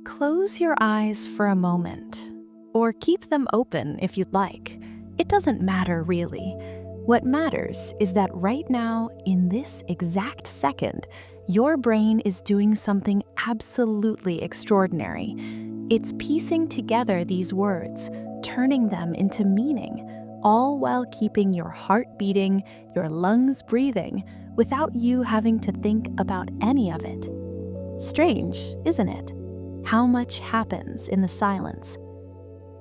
Close your eyes for a moment, or keep them open if you'd like. It doesn't matter really. What matters is that right now, in this exact second, your brain is doing something absolutely extraordinary. It's piecing together these words, turning them into meaning, all while keeping your heart beating, your lungs breathing, without you having to think about any of it. Strange, isn't it? How much happens in the silence.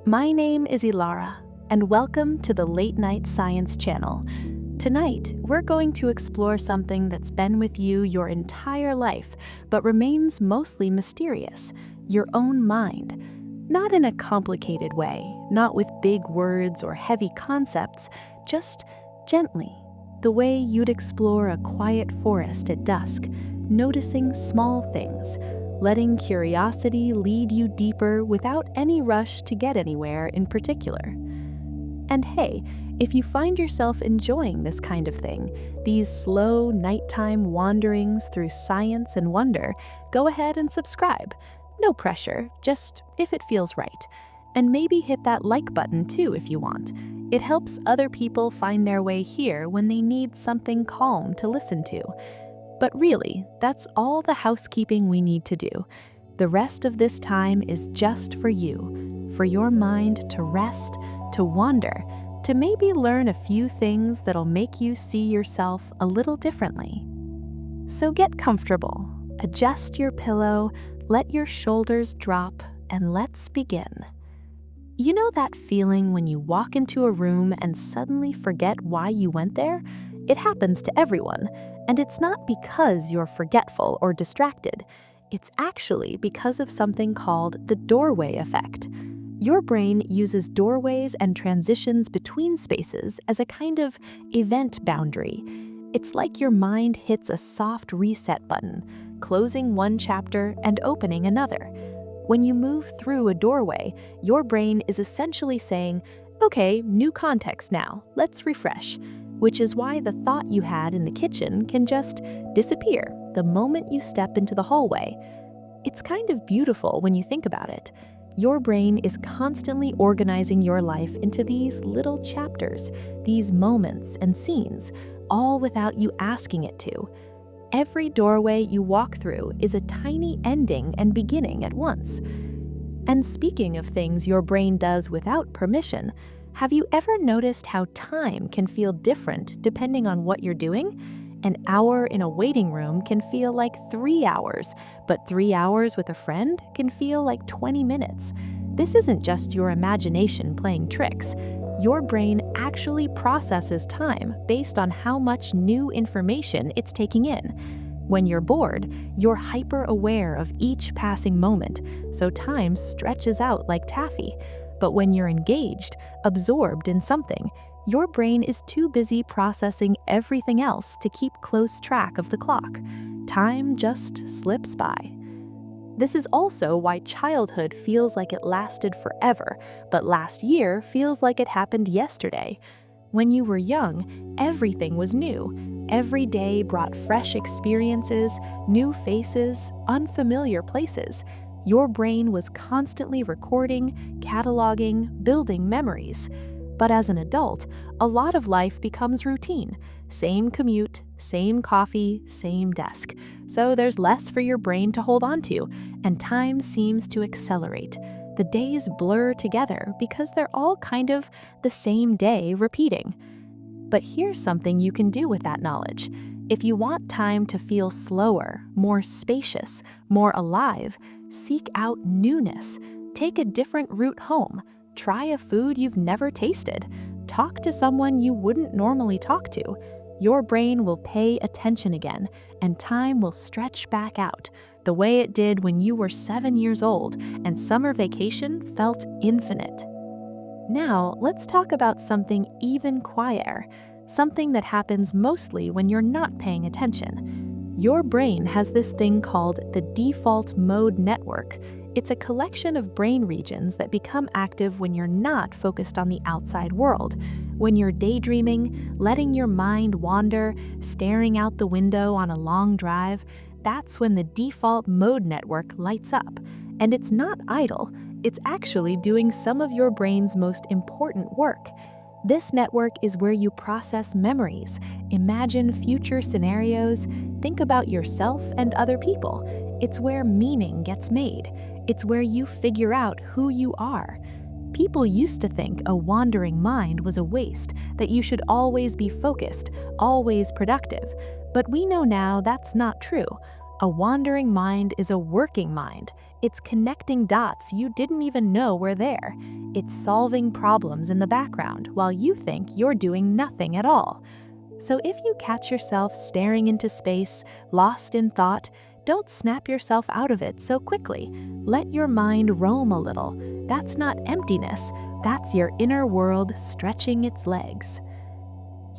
My name is Elara, and welcome to the Late Night Science Channel. Tonight, we're going to explore something that's been with you your entire life, but remains mostly mysterious: your own mind. Not in a complicated way, not with big words or heavy concepts, just gently, the way you'd explore a quiet forest at dusk, noticing small things, letting curiosity lead you deeper without any rush to get anywhere in particular. And hey, if you find yourself enjoying this kind of thing, these slow nighttime wanderings through science and wonder, go ahead and subscribe. No pressure, just if it feels right. And maybe hit that like button too if you want. It helps other people find their way here when they need something calm to listen to. But really, that's all the housekeeping we need to do. The rest of this time is just for you, for your mind to rest, to wander, to maybe learn a few things that'll make you see yourself a little differently. So get comfortable, adjust your pillow, let your shoulders drop, and let's begin. You know that feeling when you walk into a room and suddenly forget why you went there? It happens to everyone, and it's not because you're forgetful or distracted. It's actually because of something called the doorway effect. Your brain uses doorways and transitions between spaces as a kind of event boundary. It's like your mind hits a soft reset button, closing one chapter and opening another. When you move through a doorway, your brain is essentially saying, "Okay, new context now, let's refresh." Which is why the thought you had in the kitchen can just disappear the moment you step into the hallway. It's kind of beautiful when you think about it. Your brain is constantly organizing your life into these little chapters, these moments and scenes, all without you asking it to. Every doorway you walk through is a tiny ending and beginning at once. And speaking of things your brain does without permission, have you ever noticed how time can feel different depending on what you're doing? An hour in a waiting room can feel like 3 hours, but 3 hours with a friend can feel like 20 minutes. This isn't just your imagination playing tricks. Your brain actually processes time based on how much new information it's taking in. When you're bored, you're hyper-aware of each passing moment, so time stretches out like taffy. But when you're engaged, absorbed in something, your brain is too busy processing everything else to keep close track of the clock. Time just slips by. This is also why childhood feels like it lasted forever, but last year feels like it happened yesterday. When you were young, everything was new. Every day brought fresh experiences, new faces, unfamiliar places. Your brain was constantly recording, cataloging, building memories. But as an adult, a lot of life becomes routine. Same commute, same coffee, same desk. So there's less for your brain to hold on to, and time seems to accelerate. The days blur together because they're all kind of the same day repeating. But here's something you can do with that knowledge. If you want time to feel slower, more spacious, more alive, seek out newness. Take a different route home. Try a food you've never tasted. Talk to someone you wouldn't normally talk to. Your brain will pay attention again, and time will stretch back out, the way it did when you were 7 years old and summer vacation felt infinite. Now, let's talk about something even quieter, something that happens mostly when you're not paying attention. Your brain has this thing called the default mode network. It's a collection of brain regions that become active when you're not focused on the outside world. When you're daydreaming, letting your mind wander, staring out the window on a long drive, that's when the default mode network lights up. And it's not idle, it's actually doing some of your brain's most important work. This network is where you process memories, imagine future scenarios, think about yourself and other people. It's where meaning gets made. It's where you figure out who you are. People used to think a wandering mind was a waste, that you should always be focused, always productive. But we know now that's not true. A wandering mind is a working mind. It's connecting dots you didn't even know were there. It's solving problems in the background while you think you're doing nothing at all. So if you catch yourself staring into space, lost in thought, don't snap yourself out of it so quickly. Let your mind roam a little. That's not emptiness, that's your inner world stretching its legs.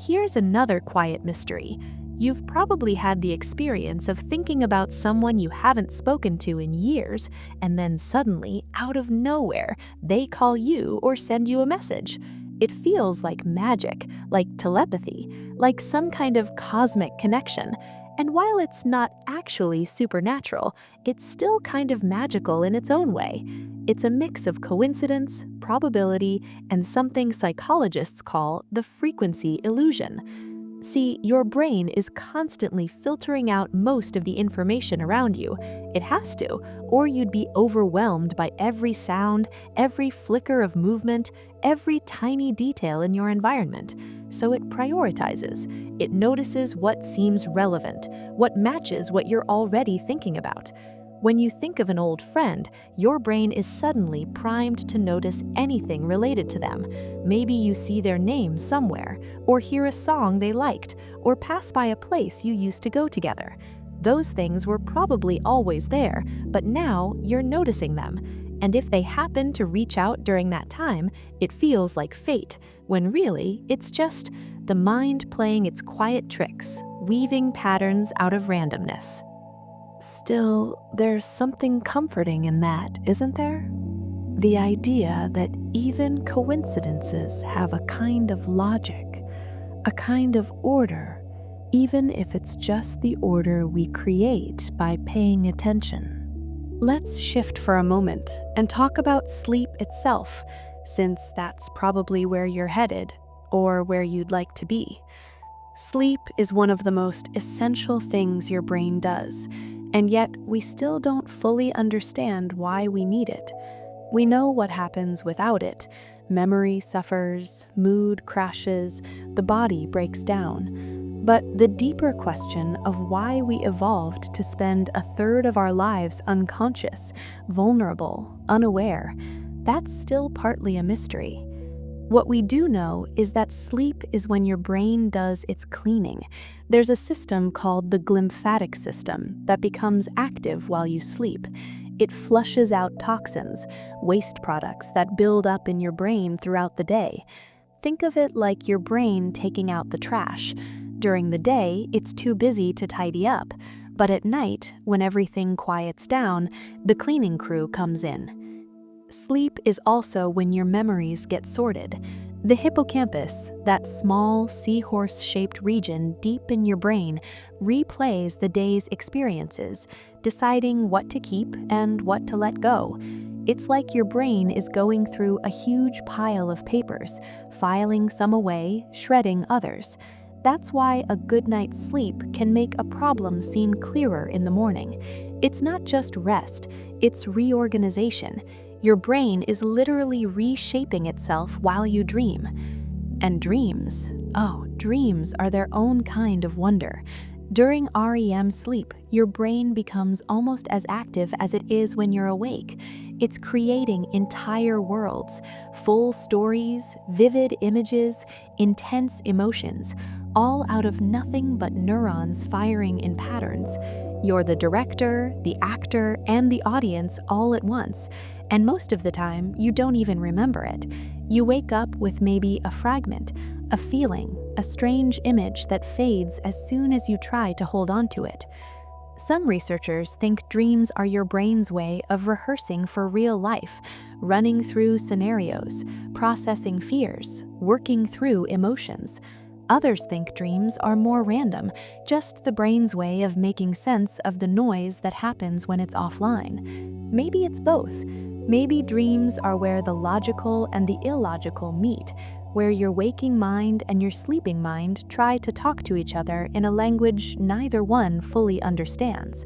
Here's another quiet mystery. You've probably had the experience of thinking about someone you haven't spoken to in years, and then suddenly, out of nowhere, they call you or send you a message. It feels like magic, like telepathy, like some kind of cosmic connection. And while it's not actually supernatural, it's still kind of magical in its own way. It's a mix of coincidence, probability, and something psychologists call the frequency illusion. See, your brain is constantly filtering out most of the information around you. It has to, or you'd be overwhelmed by every sound, every flicker of movement, every tiny detail in your environment. So it prioritizes. It notices what seems relevant, what matches what you're already thinking about. When you think of an old friend, your brain is suddenly primed to notice anything related to them. Maybe you see their name somewhere, or hear a song they liked, or pass by a place you used to go together. Those things were probably always there, but now you're noticing them. And if they happen to reach out during that time, it feels like fate, when really it's just the mind playing its quiet tricks, weaving patterns out of randomness. Still, there's something comforting in that, isn't there? The idea that even coincidences have a kind of logic, a kind of order, even if it's just the order we create by paying attention. Let's shift for a moment and talk about sleep itself, since that's probably where you're headed, or where you'd like to be. Sleep is one of the most essential things your brain does, and yet we still don't fully understand why we need it. We know what happens without it. Memory suffers, mood crashes, the body breaks down. But the deeper question of why we evolved to spend a third of our lives unconscious, vulnerable, unaware, that's still partly a mystery. What we do know is that sleep is when your brain does its cleaning. There's a system called the glymphatic system that becomes active while you sleep. It flushes out toxins, waste products that build up in your brain throughout the day. Think of it like your brain taking out the trash. During the day, it's too busy to tidy up, but at night, when everything quiets down, the cleaning crew comes in. Sleep is also when your memories get sorted. The hippocampus, that small seahorse-shaped region deep in your brain, replays the day's experiences, deciding what to keep and what to let go. It's like your brain is going through a huge pile of papers, filing some away, shredding others. That's why a good night's sleep can make a problem seem clearer in the morning. It's not just rest, it's reorganization. Your brain is literally reshaping itself while you dream. And dreams are their own kind of wonder. During REM sleep, your brain becomes almost as active as it is when you're awake. It's creating entire worlds, full stories, vivid images, intense emotions, all out of nothing but neurons firing in patterns. You're the director, the actor, and the audience all at once. And most of the time, you don't even remember it. You wake up with maybe a fragment, a feeling, a strange image that fades as soon as you try to hold on to it. Some researchers think dreams are your brain's way of rehearsing for real life, running through scenarios, processing fears, working through emotions. Others think dreams are more random, just the brain's way of making sense of the noise that happens when it's offline. Maybe it's both. Maybe dreams are where the logical and the illogical meet, where your waking mind and your sleeping mind try to talk to each other in a language neither one fully understands.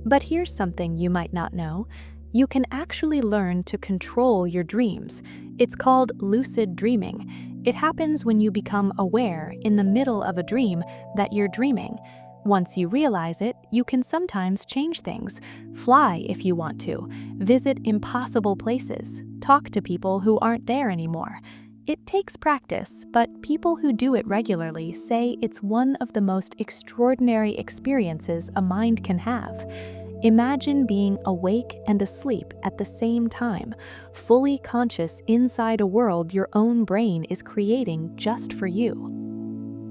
But here's something you might not know. You can actually learn to control your dreams. It's called lucid dreaming. It happens when you become aware in the middle of a dream that you're dreaming. Once you realize it, you can sometimes change things, fly if you want to, visit impossible places, talk to people who aren't there anymore. It takes practice, but people who do it regularly say it's one of the most extraordinary experiences a mind can have. Imagine being awake and asleep at the same time, fully conscious inside a world your own brain is creating just for you.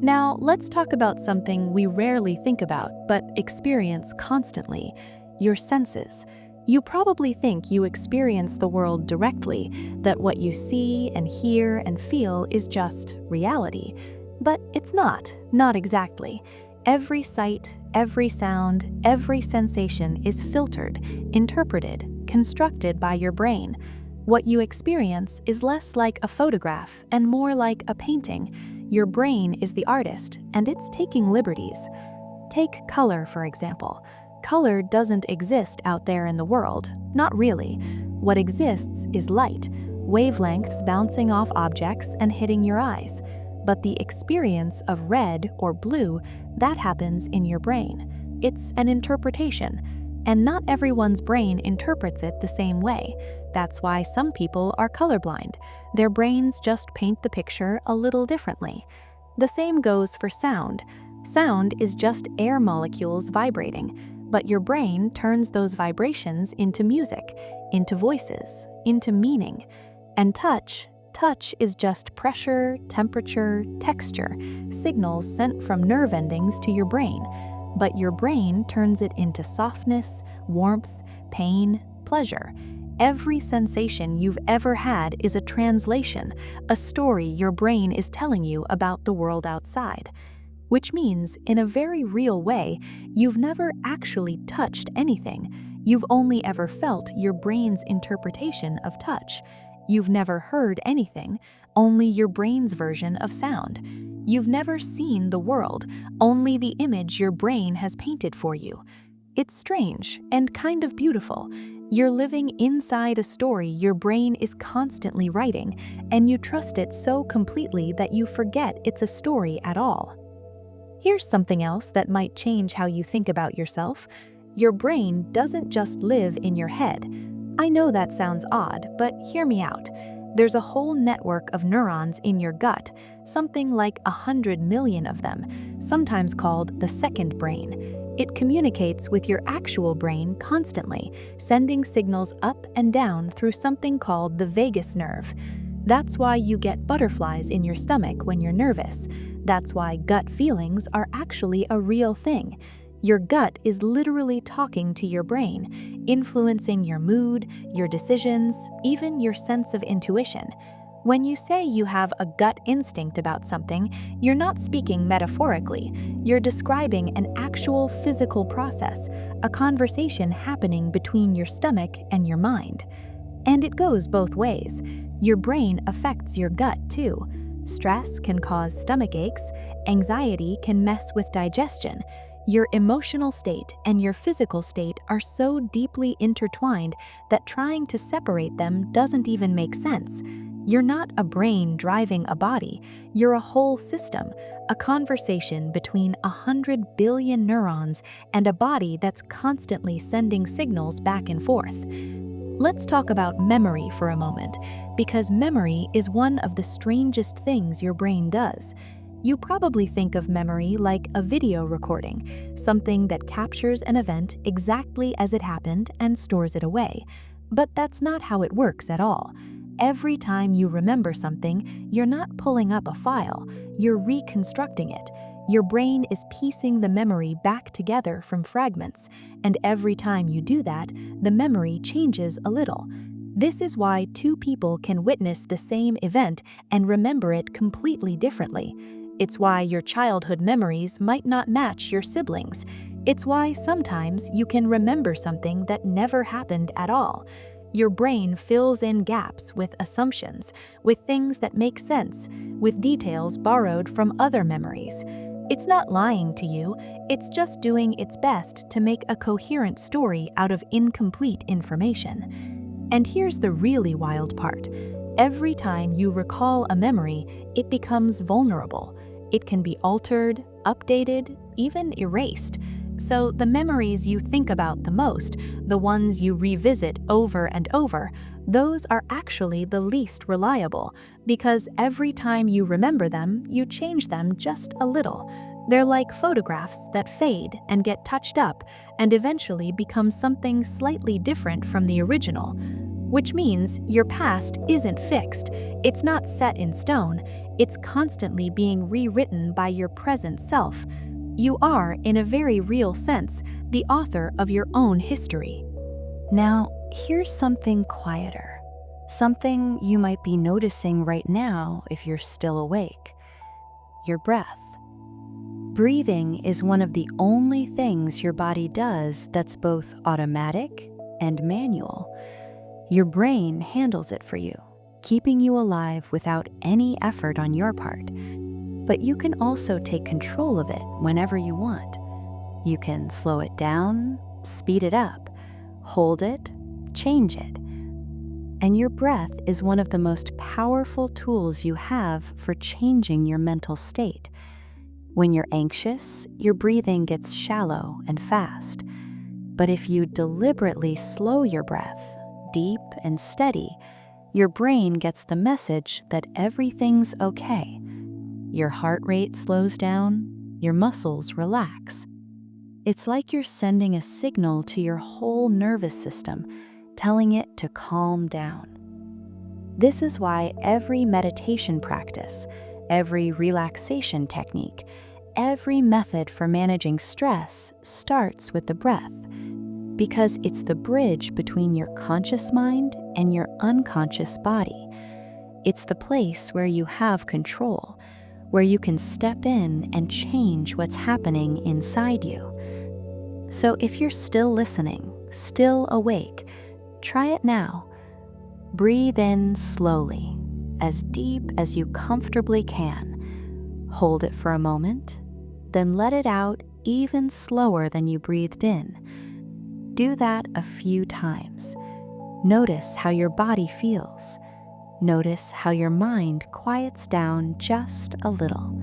Now, let's talk about something we rarely think about, but experience constantly: your senses. You probably think you experience the world directly, that what you see and hear and feel is just reality. But it's not exactly. Every sight, every sound, every sensation is filtered, interpreted, constructed by your brain. What you experience is less like a photograph and more like a painting. Your brain is the artist, and it's taking liberties. Take color, for example. Color doesn't exist out there in the world, not really. What exists is light, wavelengths bouncing off objects and hitting your eyes. But the experience of red or blue, that happens in your brain. It's an interpretation, and not everyone's brain interprets it the same way. That's why some people are colorblind. Their brains just paint the picture a little differently. The same goes for sound. Sound is just air molecules vibrating, but your brain turns those vibrations into music, into voices, into meaning. And touch is just pressure, temperature, texture, signals sent from nerve endings to your brain. But your brain turns it into softness, warmth, pain, pleasure. Every sensation you've ever had is a translation, a story your brain is telling you about the world outside. Which means, in a very real way, you've never actually touched anything. You've only ever felt your brain's interpretation of touch. You've never heard anything, only your brain's version of sound. You've never seen the world, only the image your brain has painted for you. It's strange and kind of beautiful. You're living inside a story your brain is constantly writing, and you trust it so completely that you forget it's a story at all. Here's something else that might change how you think about yourself. Your brain doesn't just live in your head. I know that sounds odd, but hear me out. There's a whole network of neurons in your gut, something like 100 million of them, sometimes called the second brain. It communicates with your actual brain constantly, sending signals up and down through something called the vagus nerve. That's why you get butterflies in your stomach when you're nervous. That's why gut feelings are actually a real thing. Your gut is literally talking to your brain, influencing your mood, your decisions, even your sense of intuition. When you say you have a gut instinct about something, you're not speaking metaphorically. You're describing an actual physical process, a conversation happening between your stomach and your mind. And it goes both ways. Your brain affects your gut too. Stress can cause stomach aches, anxiety can mess with digestion. Your emotional state and your physical state are so deeply intertwined that trying to separate them doesn't even make sense. You're not a brain driving a body, you're a whole system, a conversation between 100 billion neurons and a body that's constantly sending signals back and forth. Let's talk about memory for a moment, because memory is one of the strangest things your brain does. You probably think of memory like a video recording, something that captures an event exactly as it happened and stores it away. But that's not how it works at all. Every time you remember something, you're not pulling up a file, you're reconstructing it. Your brain is piecing the memory back together from fragments, and every time you do that, the memory changes a little. This is why two people can witness the same event and remember it completely differently. It's why your childhood memories might not match your siblings. It's why sometimes you can remember something that never happened at all. Your brain fills in gaps with assumptions, with things that make sense, with details borrowed from other memories. It's not lying to you, it's just doing its best to make a coherent story out of incomplete information. And here's the really wild part. Every time you recall a memory, it becomes vulnerable. It can be altered, updated, even erased. So the memories you think about the most, the ones you revisit over and over, those are actually the least reliable, because every time you remember them, you change them just a little. They're like photographs that fade and get touched up and eventually become something slightly different from the original. Which means your past isn't fixed, it's not set in stone, it's constantly being rewritten by your present self. You are, in a very real sense, the author of your own history. Now, here's something quieter. Something you might be noticing right now if you're still awake. Your breath. Breathing is one of the only things your body does that's both automatic and manual. Your brain handles it for you, keeping you alive without any effort on your part. But you can also take control of it whenever you want. You can slow it down, speed it up, hold it, change it. And your breath is one of the most powerful tools you have for changing your mental state. When you're anxious, your breathing gets shallow and fast. But if you deliberately slow your breath, deep and steady, your brain gets the message that everything's okay. Your heart rate slows down, your muscles relax. It's like you're sending a signal to your whole nervous system, telling it to calm down. This is why every meditation practice, every relaxation technique, every method for managing stress starts with the breath, because it's the bridge between your conscious mind and your unconscious body. It's the place where you have control, where you can step in and change what's happening inside you. So if you're still listening, still awake, try it now. Breathe in slowly, as deep as you comfortably can. Hold it for a moment, then let it out even slower than you breathed in. Do that a few times. Notice how your body feels. Notice how your mind quiets down just a little.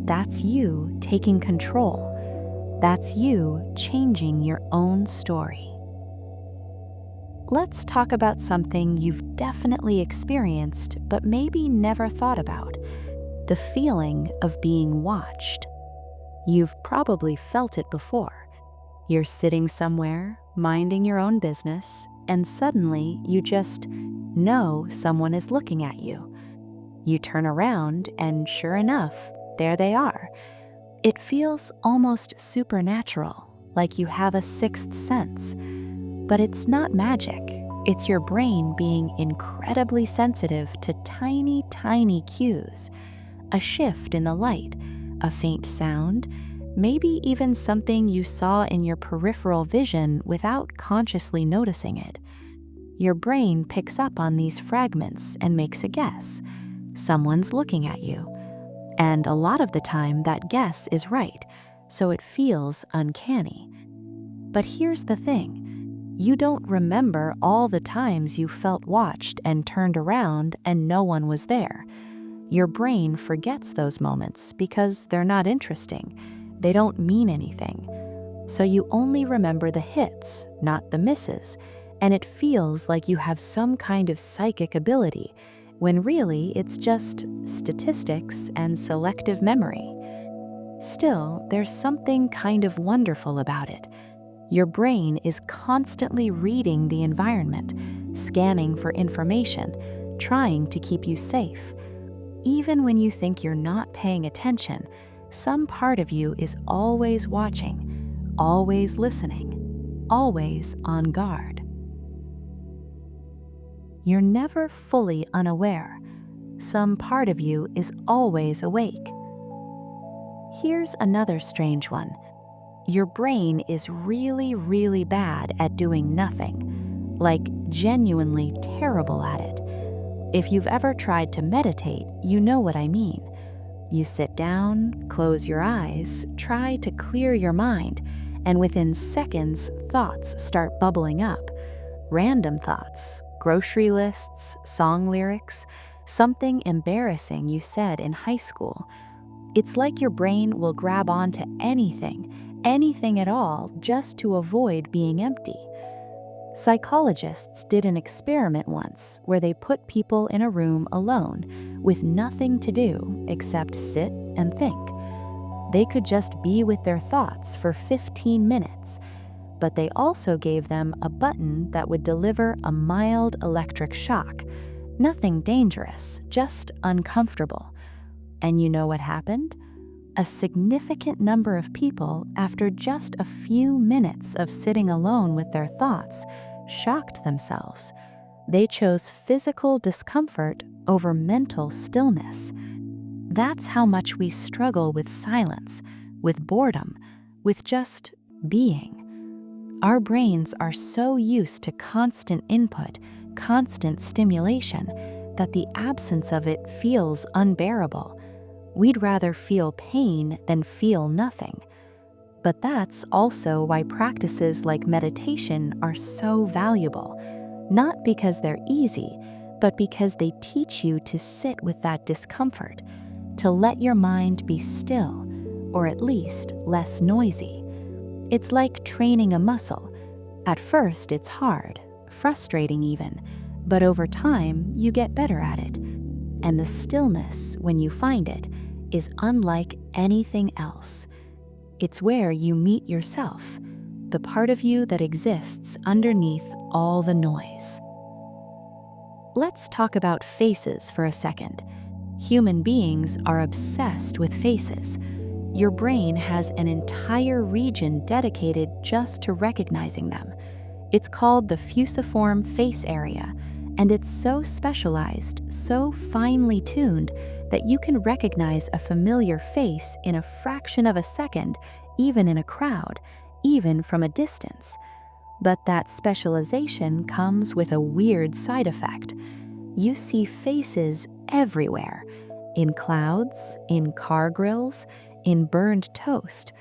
That's you taking control. That's you changing your own story. Let's talk about something you've definitely experienced but maybe never thought about: the feeling of being watched. You've probably felt it before. You're sitting somewhere, minding your own business, and suddenly you just know someone is looking at you. You turn around, and sure enough, there they are. It feels almost supernatural, like you have a sixth sense. But it's not magic. It's your brain being incredibly sensitive to tiny, tiny cues. A shift in the light, a faint sound, maybe even something you saw in your peripheral vision without consciously noticing it. Your brain picks up on these fragments and makes a guess. Someone's looking at you. And a lot of the time that guess is right, so it feels uncanny. But here's the thing. You don't remember all the times you felt watched and turned around and no one was there. Your brain forgets those moments because they're not interesting. They don't mean anything. So you only remember the hits, not the misses, and it feels like you have some kind of psychic ability, when really it's just statistics and selective memory. Still, there's something kind of wonderful about it. Your brain is constantly reading the environment, scanning for information, trying to keep you safe. Even when you think you're not paying attention, some part of you is always watching, always listening, always on guard. You're never fully unaware. Some part of you is always awake, Here's another strange one. Your brain is really, really bad at doing nothing, like genuinely terrible at it. If you've ever tried to meditate, you know what I mean. You sit down, close your eyes, try to clear your mind, and within seconds, thoughts start bubbling up. Random thoughts, grocery lists, song lyrics, something embarrassing you said in high school. It's like your brain will grab onto anything at all, just to avoid being empty. Psychologists did an experiment once where they put people in a room alone with nothing to do except sit and think. They could just be with their thoughts for 15 minutes, but they also gave them a button that would deliver a mild electric shock. Nothing dangerous, just uncomfortable. And you know what happened? A significant number of people, after just a few minutes of sitting alone with their thoughts, shocked themselves. They chose physical discomfort over mental stillness. That's how much we struggle with silence, with boredom, with just being. Our brains are so used to constant input, constant stimulation, that the absence of it feels unbearable. We'd rather feel pain than feel nothing. But that's also why practices like meditation are so valuable, not because they're easy, but because they teach you to sit with that discomfort, to let your mind be still, or at least less noisy. It's like training a muscle. At first, it's hard, frustrating even, but over time, you get better at it. And the stillness, when you find it, is unlike anything else. It's where you meet yourself, the part of you that exists underneath all the noise. Let's talk about faces for a second. Human beings are obsessed with faces. Your brain has an entire region dedicated just to recognizing them. It's called the fusiform face area, and it's so specialized, so finely tuned, that you can recognize a familiar face in a fraction of a second, even in a crowd, even from a distance. But that specialization comes with a weird side effect. You see faces everywhere, in clouds, in car grills, in burned toast.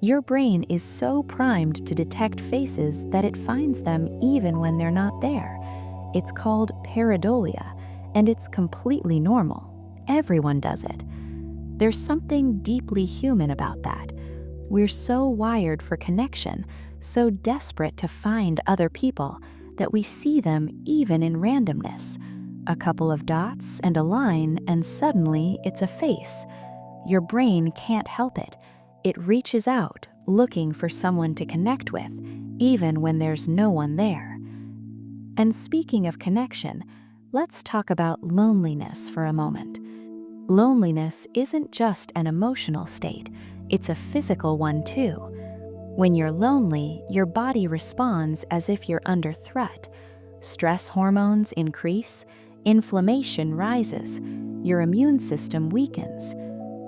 Your brain is so primed to detect faces that it finds them even when they're not there. It's called pareidolia, and it's completely normal. Everyone does it. There's something deeply human about that. We're so wired for connection, so desperate to find other people, that we see them even in randomness. A couple of dots and a line, and suddenly it's a face. Your brain can't help it. It reaches out, looking for someone to connect with, even when there's no one there. And speaking of connection, let's talk about loneliness for a moment. Loneliness isn't just an emotional state, it's a physical one too. When you're lonely, your body responds as if you're under threat. Stress hormones increase, inflammation rises, your immune system weakens.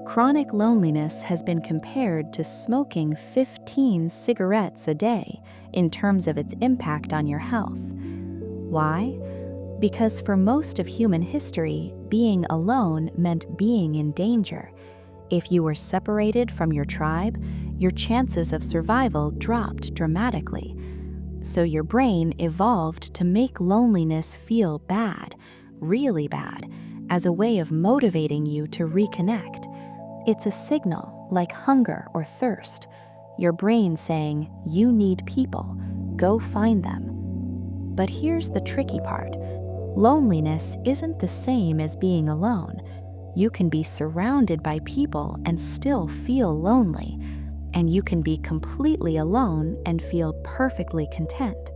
Chronic loneliness has been compared to smoking 15 cigarettes a day in terms of its impact on your health. Why? Because for most of human history, being alone meant being in danger. If you were separated from your tribe, your chances of survival dropped dramatically. So your brain evolved to make loneliness feel bad, really bad, as a way of motivating you to reconnect. It's a signal, like hunger or thirst. Your brain saying, you need people, go find them. But here's the tricky part. Loneliness isn't the same as being alone. You can be surrounded by people and still feel lonely, and you can be completely alone and feel perfectly content.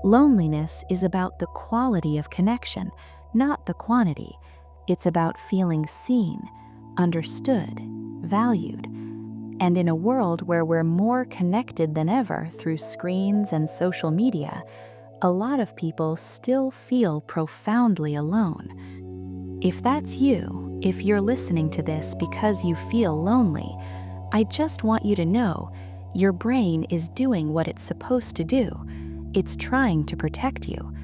Loneliness is about the quality of connection, not the quantity. It's about feeling seen, understood, valued. And in a world where we're more connected than ever through screens and social media, a lot of people still feel profoundly alone. If that's you, if you're listening to this because you feel lonely, I just want you to know your brain is doing what it's supposed to do. It's trying to protect you.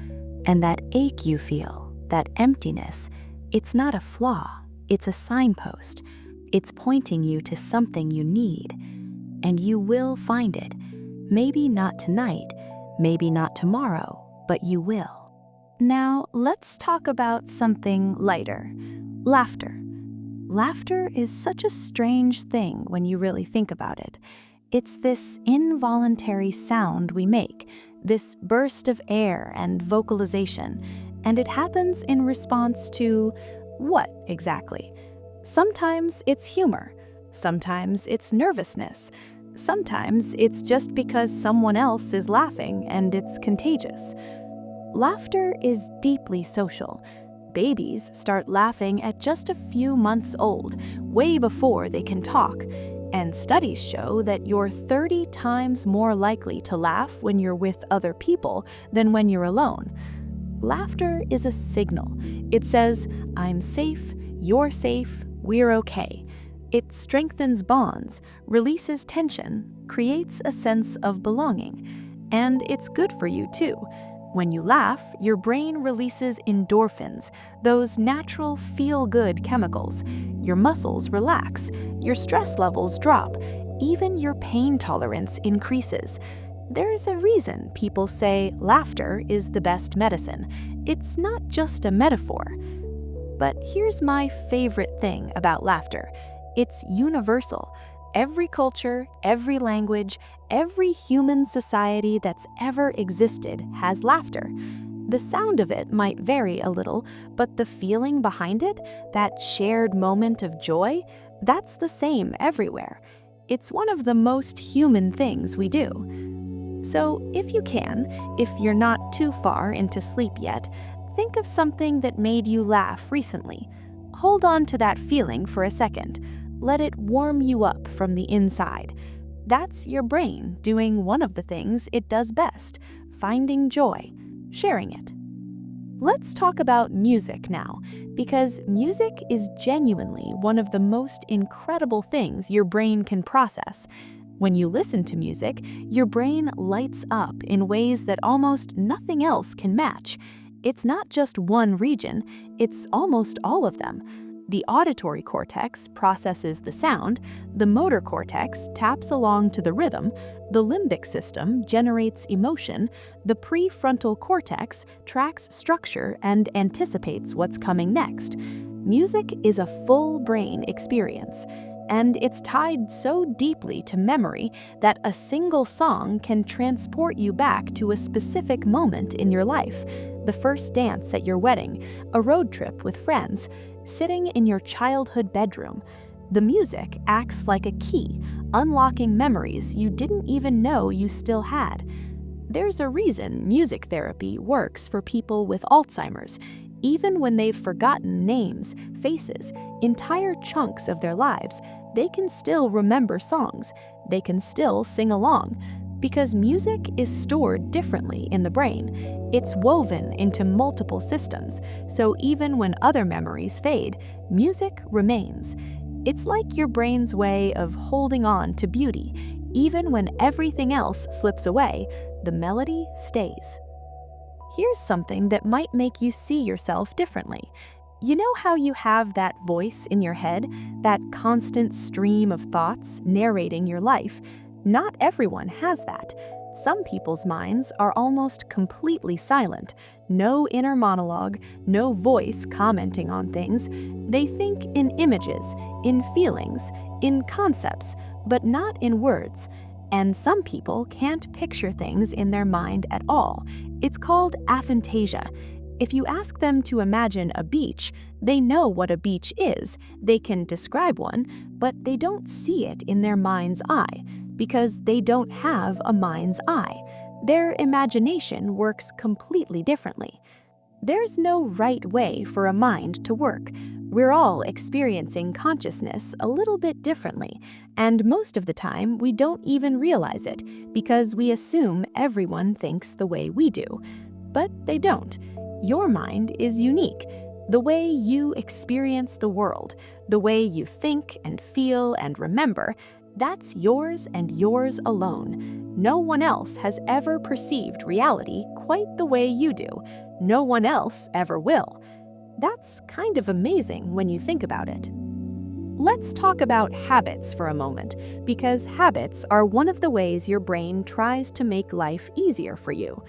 And that ache you feel, that emptiness, it's not a flaw, it's a signpost. It's pointing you to something you need. And you will find it. Maybe not tonight, maybe not tomorrow, but you will. Now, let's talk about something lighter. Laughter. Laughter is such a strange thing when you really think about it. It's this involuntary sound we make, this burst of air and vocalization, and it happens in response to what exactly? Sometimes it's humor, sometimes it's nervousness, sometimes it's just because someone else is laughing and it's contagious. Laughter is deeply social. Babies start laughing at just a few months old, way before they can talk. And studies show that you're 30 times more likely to laugh when you're with other people than when you're alone. Laughter is a signal. It says, I'm safe, you're safe, we're okay. It strengthens bonds, releases tension, creates a sense of belonging. And it's good for you too. When you laugh, your brain releases endorphins, those natural feel-good chemicals. Your muscles relax, your stress levels drop, even your pain tolerance increases. There's a reason people say laughter is the best medicine. It's not just a metaphor. But here's my favorite thing about laughter. It's universal. Every culture, every language, every human society that's ever existed has laughter. The sound of it might vary a little, but the feeling behind it, that shared moment of joy, that's the same everywhere. It's one of the most human things we do. So if you can, if you're not too far into sleep yet, think of something that made you laugh recently. Hold on to that feeling for a second. Let it warm you up from the inside. That's your brain doing one of the things it does best, finding joy, sharing it. Let's talk about music now, because music is genuinely one of the most incredible things your brain can process. When you listen to music, your brain lights up in ways that almost nothing else can match. It's not just one region, it's almost all of them. The auditory cortex processes the sound, the motor cortex taps along to the rhythm, the limbic system generates emotion, the prefrontal cortex tracks structure and anticipates what's coming next. Music is a full brain experience, and it's tied so deeply to memory that a single song can transport you back to a specific moment in your life. The first dance at your wedding, a road trip with friends, sitting in your childhood bedroom. The music acts like a key, unlocking memories you didn't even know you still had. There's a reason music therapy works for people with Alzheimer's. Even when they've forgotten names, faces, entire chunks of their lives, they can still remember songs. They can still sing along. Because music is stored differently in the brain. It's woven into multiple systems, so even when other memories fade, music remains. It's like your brain's way of holding on to beauty. Even when everything else slips away, the melody stays. Here's something that might make you see yourself differently. You know how you have that voice in your head, that constant stream of thoughts narrating your life? Not everyone has that. Some people's minds are almost completely silent. No inner monologue, no voice commenting on things. They think in images, in feelings, in concepts, but not in words. And some people can't picture things in their mind at all. It's called aphantasia. If you ask them to imagine a beach, they know what a beach is. They can describe one, but they don't see it in their mind's eye, because they don't have a mind's eye. Their imagination works completely differently. There's no right way for a mind to work. We're all experiencing consciousness a little bit differently, and most of the time we don't even realize it because we assume everyone thinks the way we do. But they don't. Your mind is unique. The way you experience the world, the way you think and feel and remember, That's yours and yours alone. No one else has ever perceived reality quite the way you do. No one else ever will. That's kind of amazing when you think about it. Let's talk about habits for a moment, because habits are one of the ways your brain tries to make life easier for you.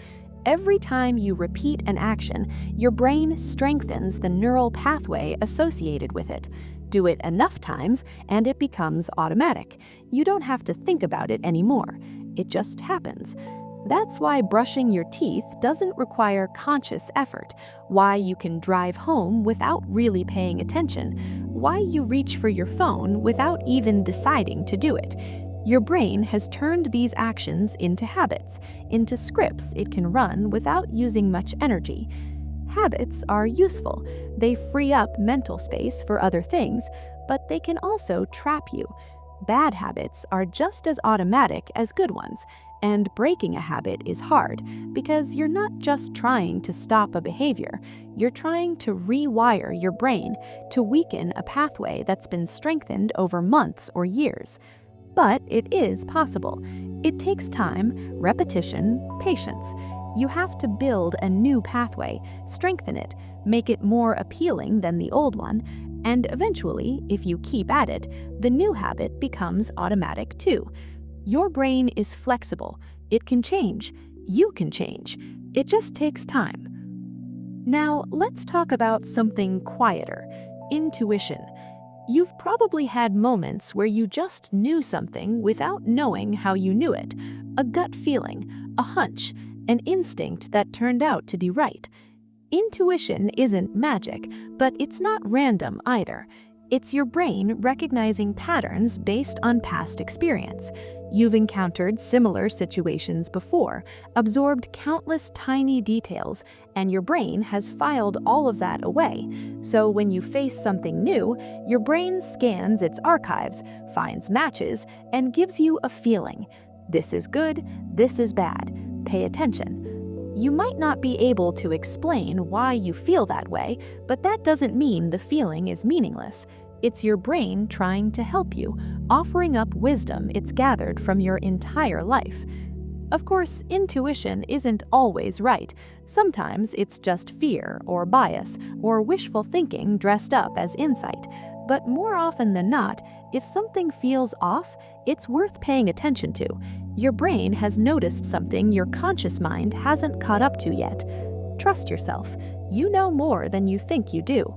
Every time you repeat an action, your brain strengthens the neural pathway associated with it. Do it enough times, and it becomes automatic. You don't have to think about it anymore. It just happens. That's why brushing your teeth doesn't require conscious effort, why you can drive home without really paying attention, why you reach for your phone without even deciding to do it. Your brain has turned these actions into habits, into scripts it can run without using much energy. Habits are useful. They free up mental space for other things, but they can also trap you. Bad habits are just as automatic as good ones, and breaking a habit is hard because you're not just trying to stop a behavior, you're trying to rewire your brain to weaken a pathway that's been strengthened over months or years. But it is possible. It takes time, repetition, patience. You have to build a new pathway, strengthen it, make it more appealing than the old one, and eventually, if you keep at it, the new habit becomes automatic too. Your brain is flexible. It can change. You can change. It just takes time. Now, let's talk about something quieter: intuition. You've probably had moments where you just knew something without knowing how you knew it. A gut feeling, a hunch, an instinct that turned out to be right. Intuition isn't magic, but it's not random either. It's your brain recognizing patterns based on past experience. You've encountered similar situations before, absorbed countless tiny details, and your brain has filed all of that away. So when you face something new, your brain scans its archives, finds matches, and gives you a feeling. This is good, this is bad. Pay attention. You might not be able to explain why you feel that way, but that doesn't mean the feeling is meaningless. It's your brain trying to help you, offering up wisdom it's gathered from your entire life. Of course, intuition isn't always right. Sometimes it's just fear or bias or wishful thinking dressed up as insight. But more often than not, if something feels off, it's worth paying attention to. Your brain has noticed something your conscious mind hasn't caught up to yet. Trust yourself. You know more than you think you do.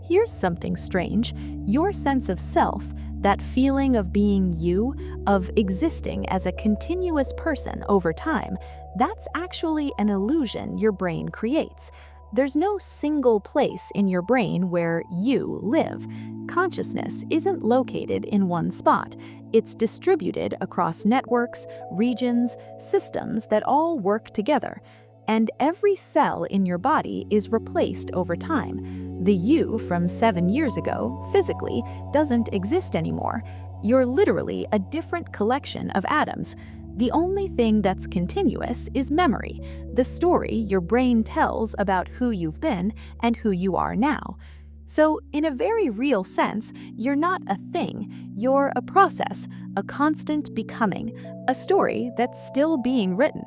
Here's something strange. Your sense of self, that feeling of being you, of existing as a continuous person over time, that's actually an illusion your brain creates. There's no single place in your brain where you live. Consciousness isn't located in one spot. It's distributed across networks, regions, systems that all work together. And every cell in your body is replaced over time. The you from 7 years ago, physically, doesn't exist anymore. You're literally a different collection of atoms. The only thing that's continuous is memory, the story your brain tells about who you've been and who you are now. So, in a very real sense, you're not a thing. You're a process, a constant becoming, a story that's still being written.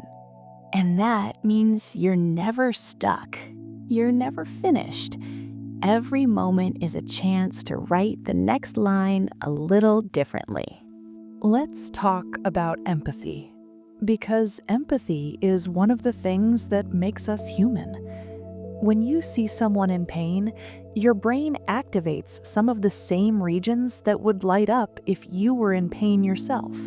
And that means you're never stuck. You're never finished. Every moment is a chance to write the next line a little differently. Let's talk about empathy, because empathy is one of the things that makes us human. When you see someone in pain, your brain activates some of the same regions that would light up if you were in pain yourself.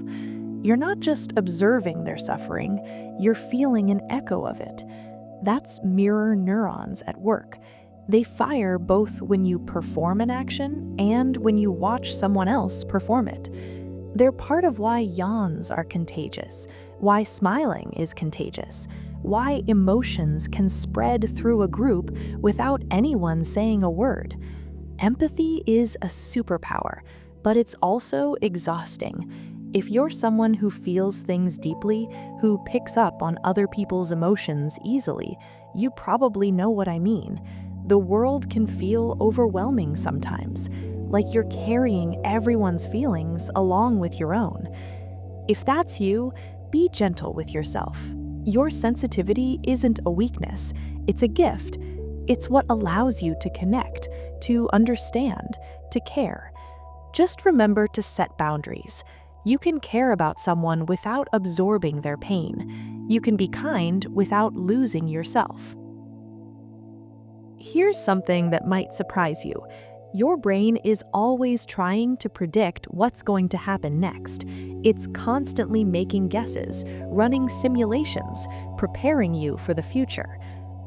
You're not just observing their suffering, you're feeling an echo of it. That's mirror neurons at work. They fire both when you perform an action and when you watch someone else perform it. They're part of why yawns are contagious, why smiling is contagious, why emotions can spread through a group without anyone saying a word. Empathy is a superpower, but it's also exhausting. If you're someone who feels things deeply, who picks up on other people's emotions easily, you probably know what I mean. The world can feel overwhelming sometimes. like you're carrying everyone's feelings along with your own. If that's you, be gentle with yourself. Your sensitivity isn't a weakness, it's a gift. It's what allows you to connect, to understand, to care. Just remember to set boundaries. You can care about someone without absorbing their pain. You can be kind without losing yourself. Here's something that might surprise you. Your brain is always trying to predict what's going to happen next. It's constantly making guesses, running simulations, preparing you for the future.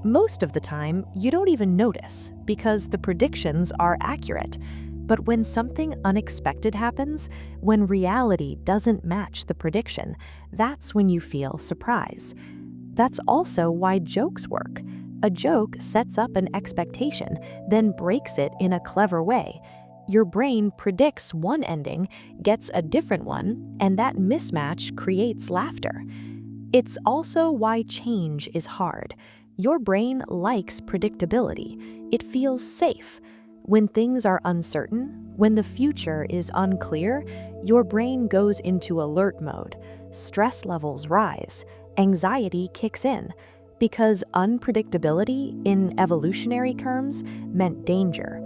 Most of the time, you don't even notice because the predictions are accurate. But when something unexpected happens, when reality doesn't match the prediction, that's when you feel surprise. That's also why jokes work. A joke sets up an expectation, then breaks it in a clever way. Your brain predicts one ending, gets a different one, and that mismatch creates laughter. It's also why change is hard. Your brain likes predictability. It feels safe. When things are uncertain, when the future is unclear, your brain goes into alert mode. Stress levels rise. Anxiety kicks in. Because unpredictability, in evolutionary terms, meant danger.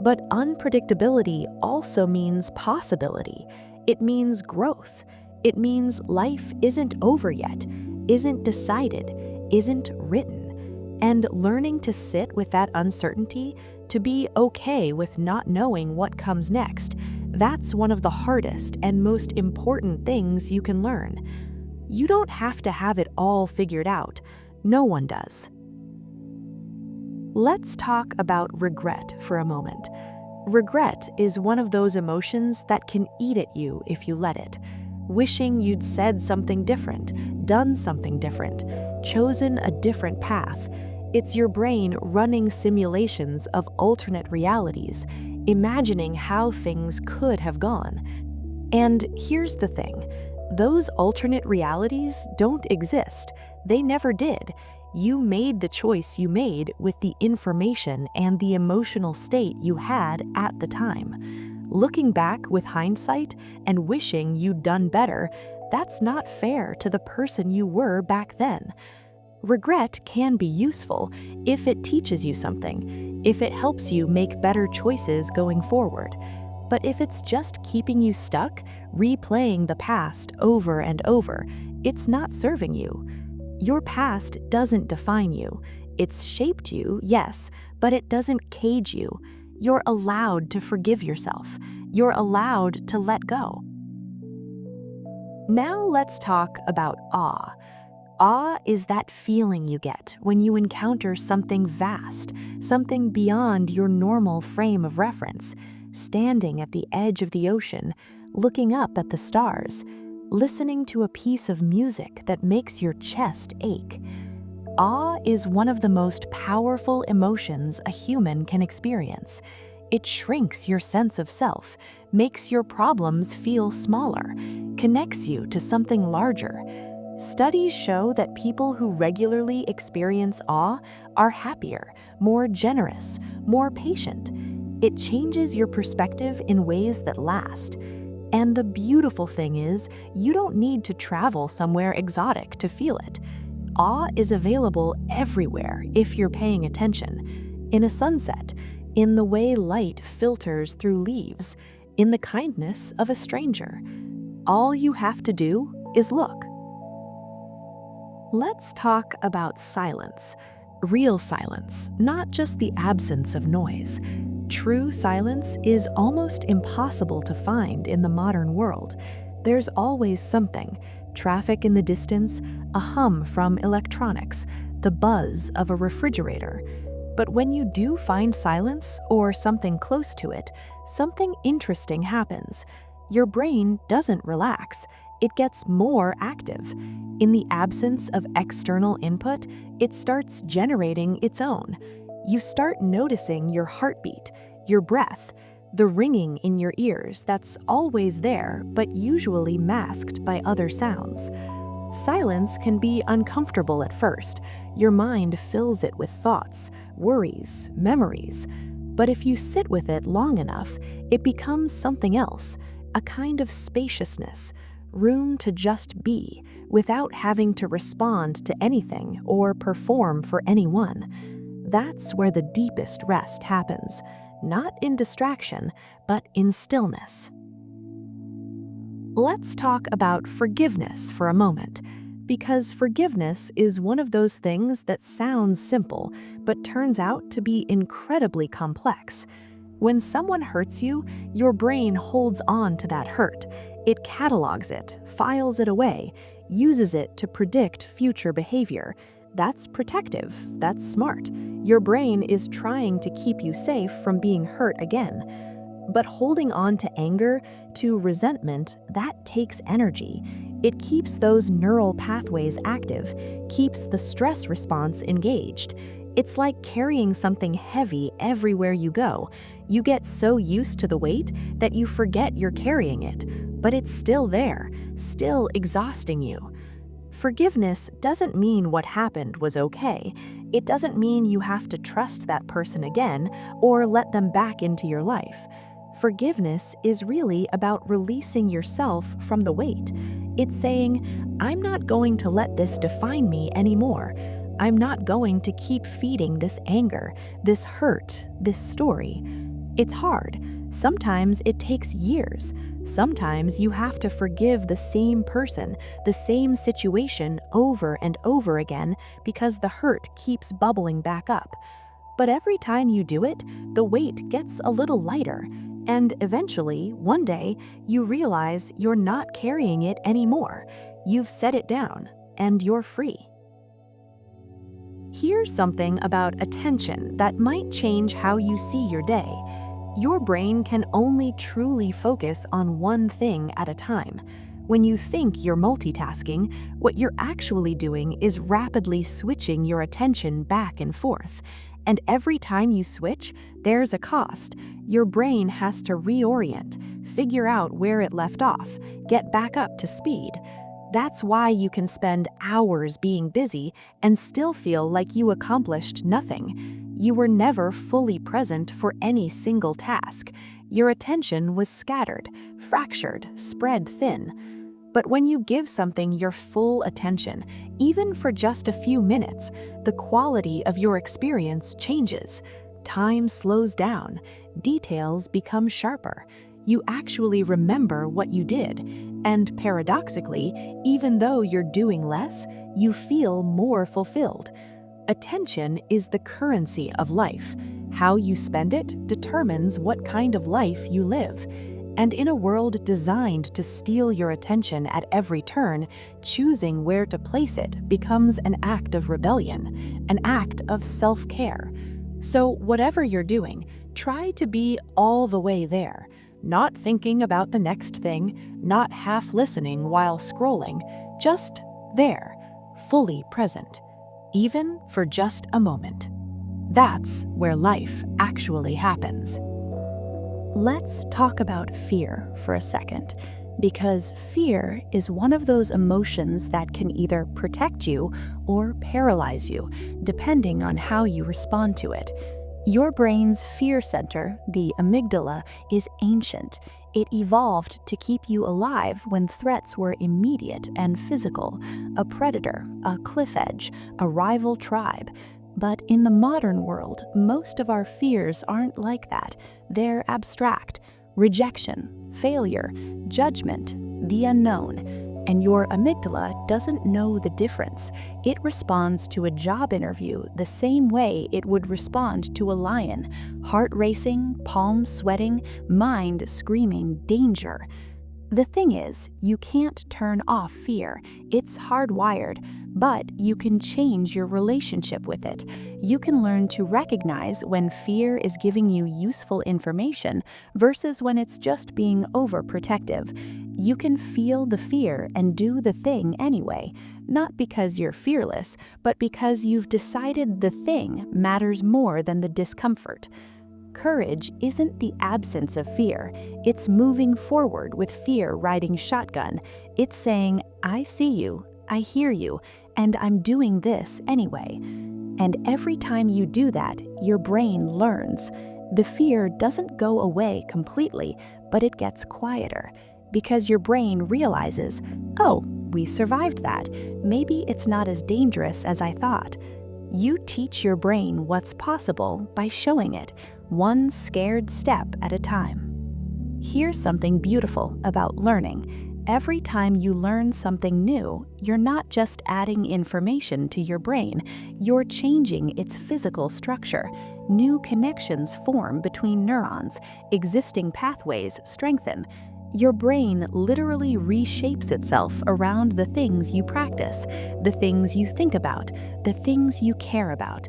But unpredictability also means possibility. It means growth. It means life isn't over yet, isn't decided, isn't written. And learning to sit with that uncertainty, to be okay with not knowing what comes next, that's one of the hardest and most important things you can learn. You don't have to have it all figured out. No one does. Let's talk about regret for a moment. Regret is one of those emotions that can eat at you if you let it. Wishing you'd said something different, done something different, chosen a different path. It's your brain running simulations of alternate realities, imagining how things could have gone. And here's the thing. Those alternate realities don't exist. They never did. You made the choice you made with the information and the emotional state you had at the time. Looking back with hindsight and wishing you'd done better, that's not fair to the person you were back then. Regret can be useful if it teaches you something, if it helps you make better choices going forward. But if it's just keeping you stuck, replaying the past over and over, it's not serving you. Your past doesn't define you. It's shaped you, yes, but it doesn't cage you. You're allowed to forgive yourself. You're allowed to let go. Now let's talk about awe. Awe is that feeling you get when you encounter something vast, something beyond your normal frame of reference. Standing at the edge of the ocean, looking up at the stars, listening to a piece of music that makes your chest ache. Awe is one of the most powerful emotions a human can experience. It shrinks your sense of self, makes your problems feel smaller, connects you to something larger. Studies show that people who regularly experience awe are happier, more generous, more patient. It changes your perspective in ways that last. And the beautiful thing is, you don't need to travel somewhere exotic to feel it. Awe is available everywhere if you're paying attention. In a sunset, in the way light filters through leaves, in the kindness of a stranger. All you have to do is look. Let's talk about silence. Real silence, not just the absence of noise. True silence is almost impossible to find in the modern world. There's always something. Traffic in the distance, a hum from electronics, the buzz of a refrigerator. But when you do find silence or something close to it, something interesting happens. Your brain doesn't relax. It gets more active. In the absence of external input, it starts generating its own. You start noticing your heartbeat, your breath, the ringing in your ears that's always there but usually masked by other sounds. Silence can be uncomfortable at first. Your mind fills it with thoughts, worries, memories. But if you sit with it long enough, it becomes something else, a kind of spaciousness, room to just be, without having to respond to anything or perform for anyone. That's where the deepest rest happens, not in distraction, but in stillness. Let's talk about forgiveness for a moment, because forgiveness is one of those things that sounds simple, but turns out to be incredibly complex. When someone hurts you, your brain holds on to that hurt. It catalogs it, files it away, uses it to predict future behavior. That's protective, that's smart. Your brain is trying to keep you safe from being hurt again. But holding on to anger, to resentment, that takes energy. It keeps those neural pathways active, keeps the stress response engaged. It's like carrying something heavy everywhere you go. You get so used to the weight that you forget you're carrying it, but it's still there, still exhausting you. Forgiveness doesn't mean what happened was okay. It doesn't mean you have to trust that person again or let them back into your life. Forgiveness is really about releasing yourself from the weight. It's saying, I'm not going to let this define me anymore. I'm not going to keep feeding this anger, this hurt, this story. It's hard. Sometimes it takes years. Sometimes you have to forgive the same person, the same situation over and over again because the hurt keeps bubbling back up. But every time you do it, the weight gets a little lighter. And eventually, one day, you realize you're not carrying it anymore. You've set it down, and you're free. Here's something about attention that might change how you see your day. Your brain can only truly focus on one thing at a time. When you think you're multitasking, what you're actually doing is rapidly switching your attention back and forth. And every time you switch, there's a cost. Your brain has to reorient, figure out where it left off, get back up to speed. That's why you can spend hours being busy and still feel like you accomplished nothing. You were never fully present for any single task. Your attention was scattered, fractured, spread thin. But when you give something your full attention, even for just a few minutes, the quality of your experience changes. Time slows down, details become sharper. You actually remember what you did. And paradoxically, even though you're doing less, you feel more fulfilled. Attention is the currency of life. How you spend it determines what kind of life you live. And in a world designed to steal your attention at every turn, choosing where to place it becomes an act of rebellion, an act of self-care. So whatever you're doing, try to be all the way there, not thinking about the next thing, not half listening while scrolling, just there, fully present, even for just a moment. That's where life actually happens. Let's talk about fear for a second, because fear is one of those emotions that can either protect you or paralyze you, depending on how you respond to it. Your brain's fear center, the amygdala, is ancient. It evolved to keep you alive when threats were immediate and physical, a predator, a cliff edge, a rival tribe. But in the modern world, most of our fears aren't like that. They're abstract. Rejection, failure, judgment, the unknown. And your amygdala doesn't know the difference. It responds to a job interview the same way it would respond to a lion. Heart racing, palms sweating, mind screaming danger. The thing is, you can't turn off fear. It's hardwired, but you can change your relationship with it. You can learn to recognize when fear is giving you useful information versus when it's just being overprotective. You can feel the fear and do the thing anyway, not because you're fearless, but because you've decided the thing matters more than the discomfort. Courage isn't the absence of fear. It's moving forward with fear riding shotgun. It's saying, I see you, I hear you, and I'm doing this anyway. And every time you do that, your brain learns. The fear doesn't go away completely, but it gets quieter because your brain realizes, oh, we survived that. Maybe it's not as dangerous as I thought. You teach your brain what's possible by showing it, one scared step at a time. Here's something beautiful about learning. Every time you learn something new, you're not just adding information to your brain, you're changing its physical structure. New connections form between neurons, existing pathways strengthen. Your brain literally reshapes itself around the things you practice, the things you think about, the things you care about.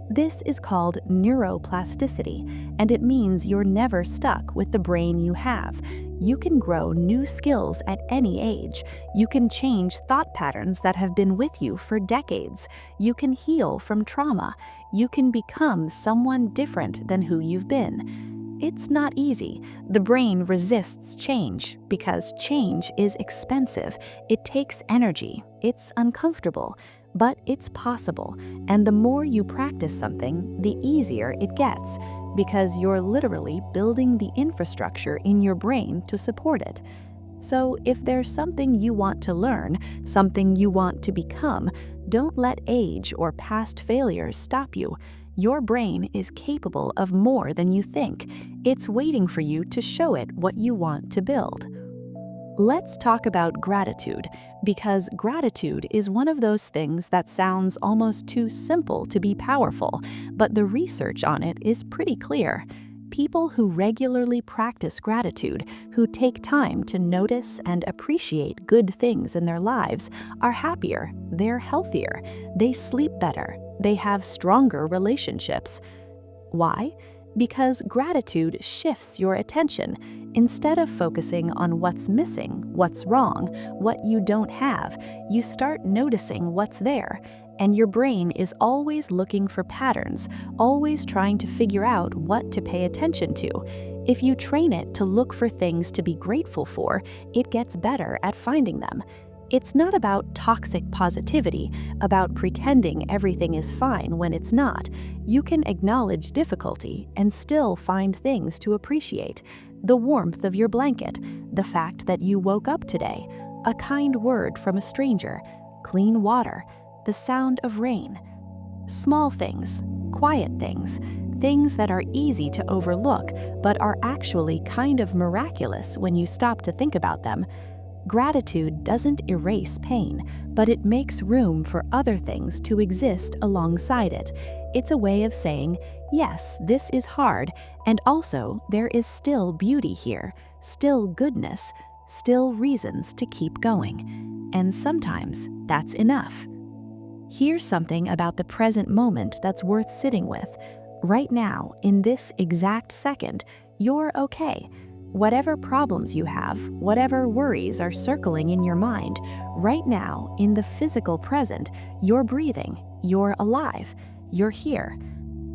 This is called neuroplasticity, and it means you're never stuck with the brain you have. You can grow new skills at any age. You can change thought patterns that have been with you for decades. You can heal from trauma. You can become someone different than who you've been. It's not easy. The brain resists change because change is expensive. It takes energy. It's uncomfortable. But it's possible, and the more you practice something, the easier it gets, because you're literally building the infrastructure in your brain to support it. So if there's something you want to learn, something you want to become, don't let age or past failures stop you. Your brain is capable of more than you think. It's waiting for you to show it what you want to build. Let's talk about gratitude, because gratitude is one of those things that sounds almost too simple to be powerful, but the research on it is pretty clear. People who regularly practice gratitude, who take time to notice and appreciate good things in their lives, are happier, they're healthier, they sleep better, they have stronger relationships. Why? Because gratitude shifts your attention. Instead of focusing on what's missing, what's wrong, what you don't have, you start noticing what's there. And your brain is always looking for patterns, always trying to figure out what to pay attention to. If you train it to look for things to be grateful for, it gets better at finding them. It's not about toxic positivity, about pretending everything is fine when it's not. You can acknowledge difficulty and still find things to appreciate. The warmth of your blanket, the fact that you woke up today, a kind word from a stranger, clean water, the sound of rain. Small things, quiet things, things that are easy to overlook but are actually kind of miraculous when you stop to think about them. Gratitude doesn't erase pain, but it makes room for other things to exist alongside it. It's a way of saying, yes, this is hard, and also there is still beauty here, still goodness, still reasons to keep going. And sometimes that's enough. Here's something about the present moment that's worth sitting with. Right now, in this exact second, you're okay. Whatever problems you have, whatever worries are circling in your mind, right now, in the physical present, you're breathing, you're alive, you're here.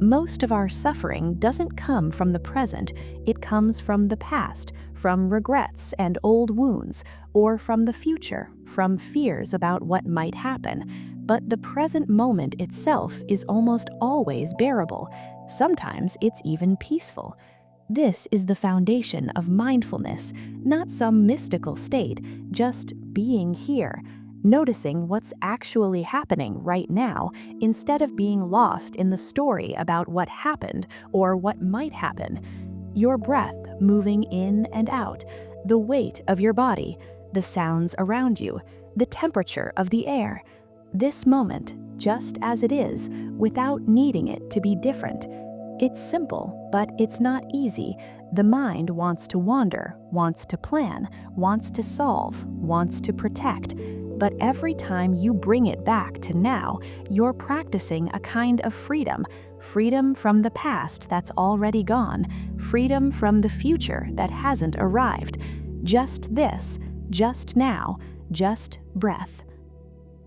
Most of our suffering doesn't come from the present, it comes from the past, from regrets and old wounds, or from the future, from fears about what might happen. But the present moment itself is almost always bearable. Sometimes it's even peaceful. This is the foundation of mindfulness, not some mystical state, just being here, noticing what's actually happening right now instead of being lost in the story about what happened or what might happen. Your breath moving in and out, the weight of your body, the sounds around you, the temperature of the air. This moment, just as it is, without needing it to be different. It's simple, but it's not easy. The mind wants to wander, wants to plan, wants to solve, wants to protect. But every time you bring it back to now, you're practicing a kind of freedom. Freedom from the past that's already gone. Freedom from the future that hasn't arrived. Just this, just now, just breath.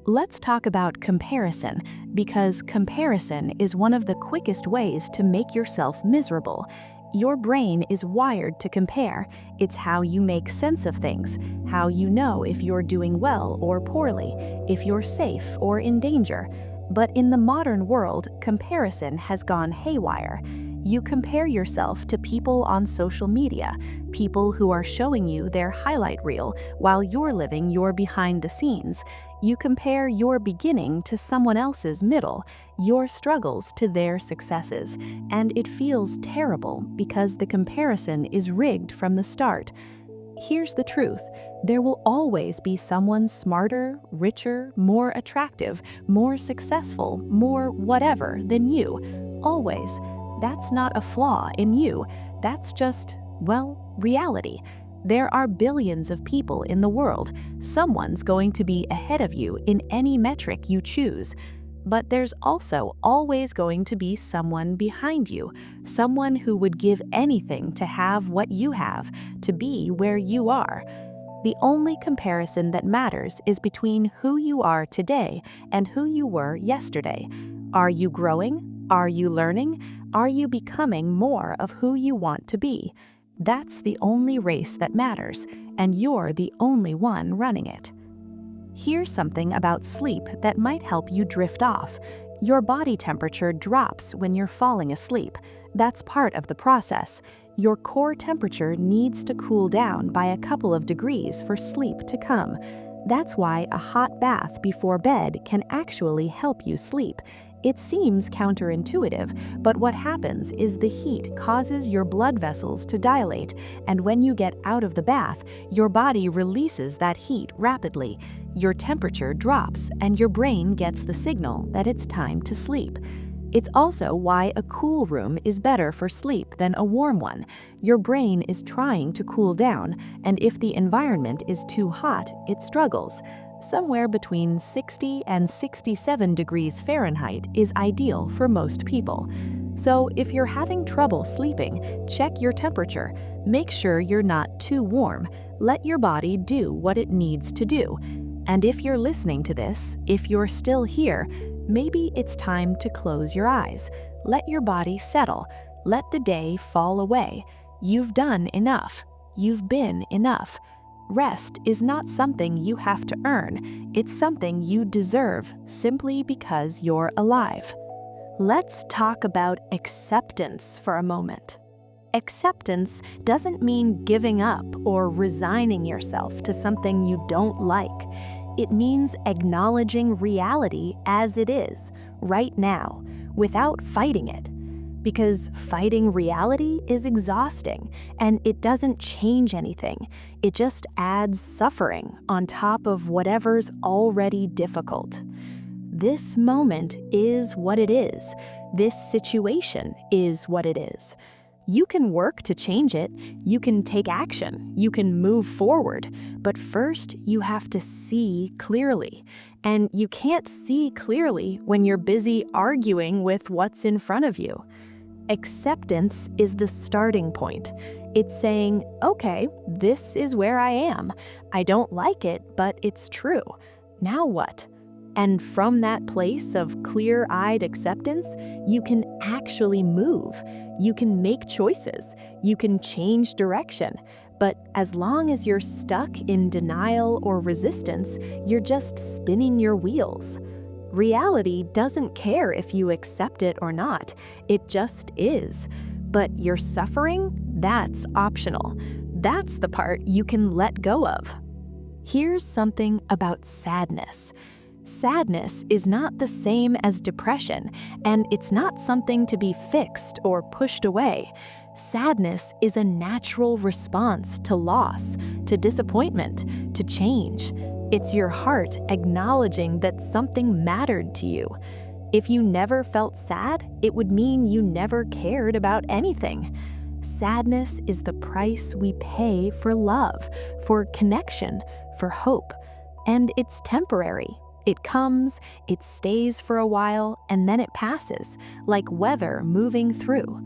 Let's talk about comparison, because comparison is one of the quickest ways to make yourself miserable. Your brain is wired to compare. It's how you make sense of things, how you know if you're doing well or poorly, if you're safe or in danger. But in the modern world, comparison has gone haywire. You compare yourself to people on social media, people who are showing you their highlight reel while you're living your behind the scenes. You compare your beginning to someone else's middle, your struggles to their successes, and it feels terrible because the comparison is rigged from the start. Here's the truth. There will always be someone smarter, richer, more attractive, more successful, more whatever than you. Always. That's not a flaw in you. That's just, well, reality. There are billions of people in the world. Someone's going to be ahead of you in any metric you choose. But there's also always going to be someone behind you, someone who would give anything to have what you have, to be where you are. The only comparison that matters is between who you are today and who you were yesterday. Are you growing? Are you learning? Are you becoming more of who you want to be? That's the only race that matters, and you're the only one running it. Here's something about sleep that might help you drift off. Your body temperature drops when you're falling asleep. That's part of the process. Your core temperature needs to cool down by a couple of degrees for sleep to come. That's why a hot bath before bed can actually help you sleep. It seems counterintuitive, but what happens is the heat causes your blood vessels to dilate, and when you get out of the bath, your body releases that heat rapidly. Your temperature drops, and your brain gets the signal that it's time to sleep. It's also why a cool room is better for sleep than a warm one. Your brain is trying to cool down, and if the environment is too hot, it struggles. Somewhere between 60 and 67 degrees Fahrenheit is ideal for most people. So if you're having trouble sleeping, check your temperature. Make sure you're not too warm. Let your body do what it needs to do. And if you're listening to this, if you're still here, maybe it's time to close your eyes. Let your body settle. Let the day fall away. You've done enough. You've been enough. Rest is not something you have to earn. It's something you deserve simply because you're alive. Let's talk about acceptance for a moment. Acceptance doesn't mean giving up or resigning yourself to something you don't like. It means acknowledging reality as it is, right now, without fighting it. Because fighting reality is exhausting, and it doesn't change anything. It just adds suffering on top of whatever's already difficult. This moment is what it is. This situation is what it is. You can work to change it. You can take action. You can move forward. But first, you have to see clearly. And you can't see clearly when you're busy arguing with what's in front of you. Acceptance is the starting point. It's saying, okay, this is where I am. I don't like it, but it's true. Now what? And from that place of clear-eyed acceptance, you can actually move. You can make choices. You can change direction. But as long as you're stuck in denial or resistance, you're just spinning your wheels. Reality doesn't care if you accept it or not. It just is. But your suffering, that's optional. That's the part you can let go of. Here's something about sadness. Sadness is not the same as depression, and it's not something to be fixed or pushed away. Sadness is a natural response to loss, to disappointment, to change. It's your heart acknowledging that something mattered to you. If you never felt sad, it would mean you never cared about anything. Sadness is the price we pay for love, for connection, for hope. And it's temporary. It comes, it stays for a while, and then it passes, like weather moving through.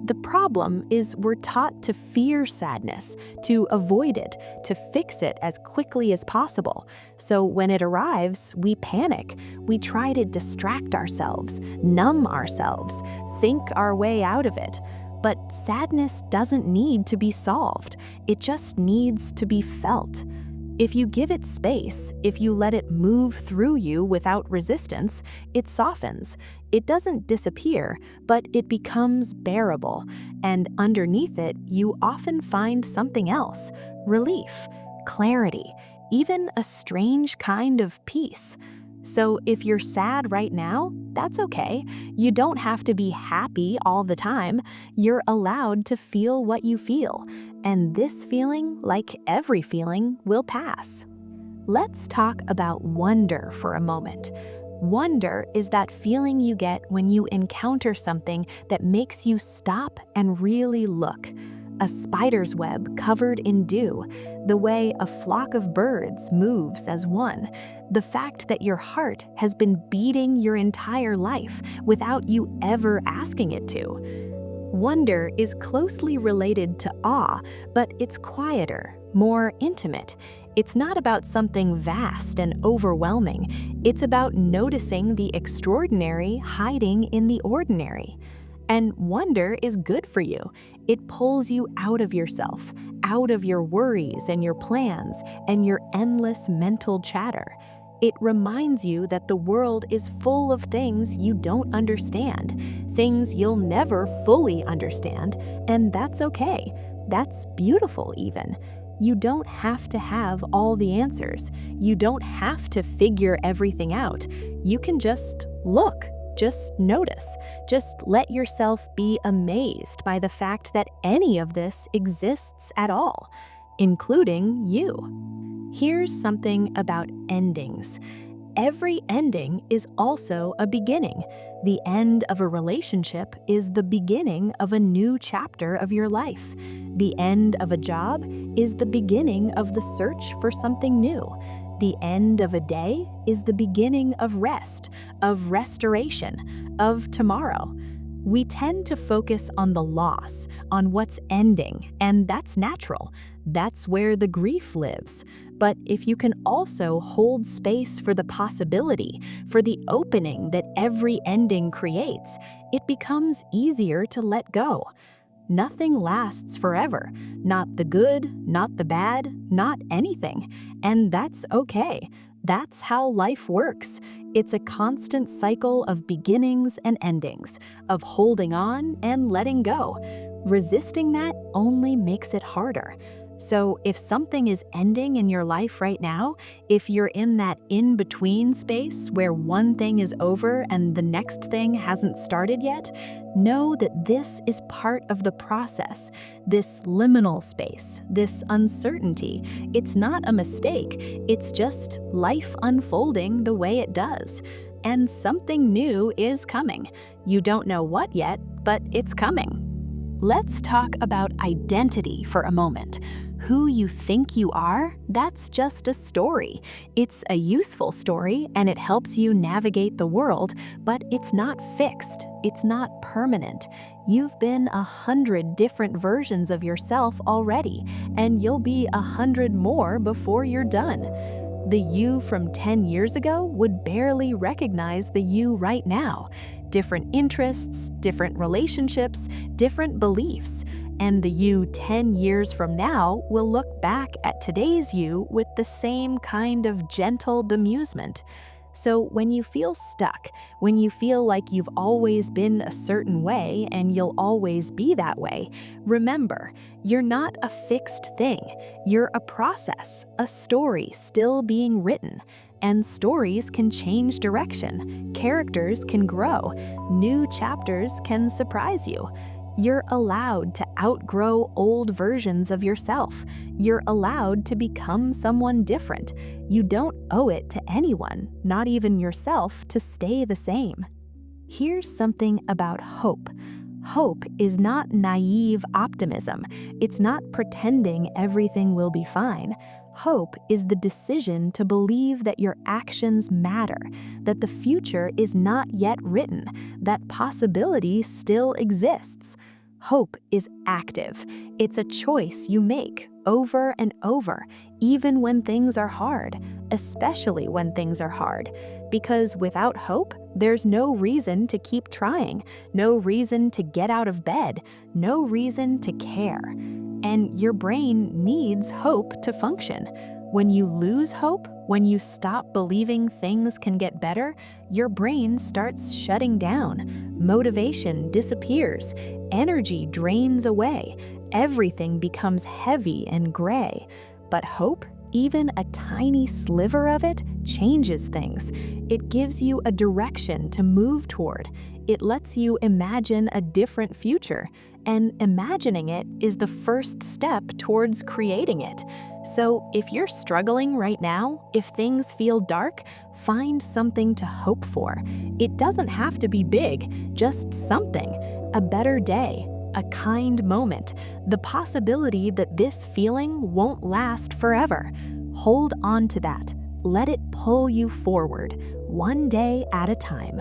The problem is we're taught to fear sadness, to avoid it, to fix it as quickly as possible. So when it arrives, we panic. We try to distract ourselves, numb ourselves, think our way out of it. But sadness doesn't need to be solved. It just needs to be felt. If you give it space, if you let it move through you without resistance, it softens. It doesn't disappear, but it becomes bearable. And underneath it, you often find something else: relief, clarity, even a strange kind of peace. So if you're sad right now, that's okay. You don't have to be happy all the time. You're allowed to feel what you feel. And this feeling, like every feeling, will pass. Let's talk about wonder for a moment. Wonder is that feeling you get when you encounter something that makes you stop and really look. A spider's web covered in dew, the way a flock of birds moves as one, the fact that your heart has been beating your entire life without you ever asking it to. Wonder is closely related to awe, but it's quieter, more intimate. It's not about something vast and overwhelming. It's about noticing the extraordinary hiding in the ordinary. And wonder is good for you. It pulls you out of yourself, out of your worries and your plans and your endless mental chatter. It reminds you that the world is full of things you don't understand, things you'll never fully understand, and that's okay. That's beautiful even. You don't have to have all the answers. You don't have to figure everything out. You can just look. Just notice. Just let yourself be amazed by the fact that any of this exists at all, including you. Here's something about endings. Every ending is also a beginning. The end of a relationship is the beginning of a new chapter of your life. The end of a job is the beginning of the search for something new. The end of a day is the beginning of rest, of restoration, of tomorrow. We tend to focus on the loss, on what's ending, and that's natural. That's where the grief lives. But if you can also hold space for the possibility, for the opening that every ending creates, it becomes easier to let go. Nothing lasts forever. Not the good, not the bad, not anything. And that's okay. That's how life works. It's a constant cycle of beginnings and endings, of holding on and letting go. Resisting that only makes it harder. So if something is ending in your life right now, if you're in that in-between space where one thing is over and the next thing hasn't started yet, know that this is part of the process, this liminal space, this uncertainty. It's not a mistake, it's just life unfolding the way it does. And something new is coming. You don't know what yet, but it's coming. Let's talk about identity for a moment. Who you think you are, that's just a story. It's a useful story and it helps you navigate the world, but it's not fixed. It's not permanent. You've been 100 different versions of yourself already, and you'll be 100 more before you're done. The you from 10 years ago would barely recognize the you right now. Different interests, different relationships, different beliefs. And the you 10 years from now will look back at today's you with the same kind of gentle bemusement. So when you feel stuck, when you feel like you've always been a certain way and you'll always be that way, remember, you're not a fixed thing. You're a process, a story still being written. And stories can change direction, characters can grow, new chapters can surprise you. You're allowed to outgrow old versions of yourself. You're allowed to become someone different. You don't owe it to anyone, not even yourself, to stay the same. Here's something about hope. Hope is not naive optimism. It's not pretending everything will be fine. Hope is the decision to believe that your actions matter, that the future is not yet written, that possibility still exists. Hope is active. It's a choice you make over and over, even when things are hard, especially when things are hard. Because without hope, there's no reason to keep trying, no reason to get out of bed, no reason to care. And your brain needs hope to function. When you lose hope, when you stop believing things can get better, your brain starts shutting down. Motivation disappears. Energy drains away. Everything becomes heavy and gray. But hope, even a tiny sliver of it, changes things. It gives you a direction to move toward. It lets you imagine a different future. And imagining it is the first step towards creating it. So if you're struggling right now, if things feel dark, find something to hope for. It doesn't have to be big, just something. A better day, a kind moment, the possibility that this feeling won't last forever. Hold on to that. Let it pull you forward, one day at a time.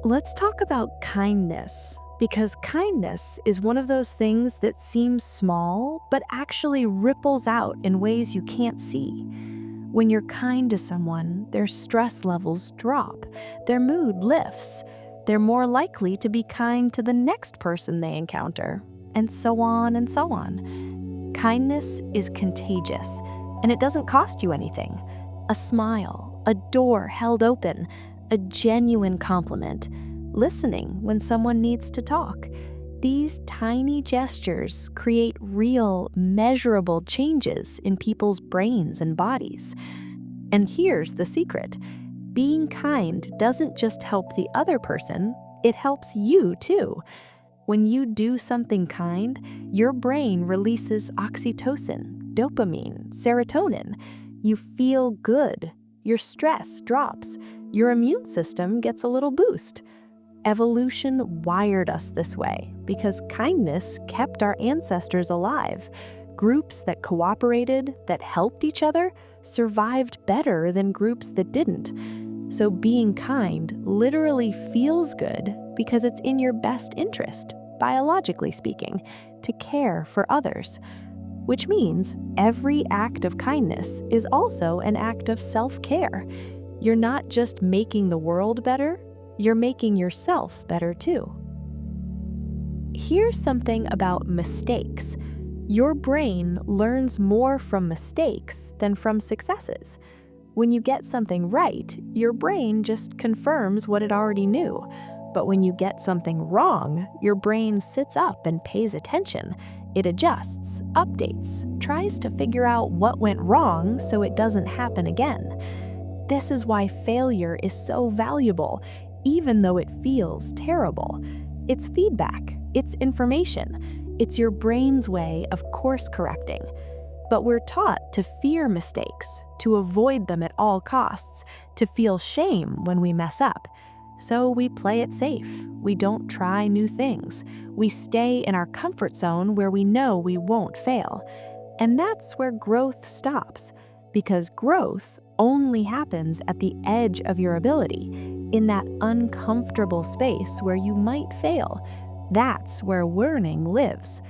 Let's talk about kindness. Because kindness is one of those things that seems small, but actually ripples out in ways you can't see. When you're kind to someone, their stress levels drop, their mood lifts, they're more likely to be kind to the next person they encounter, and so on and so on. Kindness is contagious, and it doesn't cost you anything. A smile, a door held open, a genuine compliment, listening when someone needs to talk. These tiny gestures create real, measurable changes in people's brains and bodies. And here's the secret. Being kind doesn't just help the other person, it helps you too. When you do something kind, your brain releases oxytocin, dopamine, serotonin. You feel good. Your stress drops. Your immune system gets a little boost. Evolution wired us this way because kindness kept our ancestors alive. Groups that cooperated, that helped each other, survived better than groups that didn't. So being kind literally feels good because it's in your best interest, biologically speaking, to care for others. Which means every act of kindness is also an act of self-care. You're not just making the world better, you're making yourself better too. Here's something about mistakes. Your brain learns more from mistakes than from successes. When you get something right, your brain just confirms what it already knew. But when you get something wrong, your brain sits up and pays attention. It adjusts, updates, tries to figure out what went wrong so it doesn't happen again. This is why failure is so valuable, even though it feels terrible. It's feedback, it's information, it's your brain's way of course correcting. But we're taught to fear mistakes, to avoid them at all costs, to feel shame when we mess up. So we play it safe. We don't try new things. We stay in our comfort zone where we know we won't fail. And that's where growth stops, because growth only happens at the edge of your ability, in that uncomfortable space where you might fail. That's where learning lives.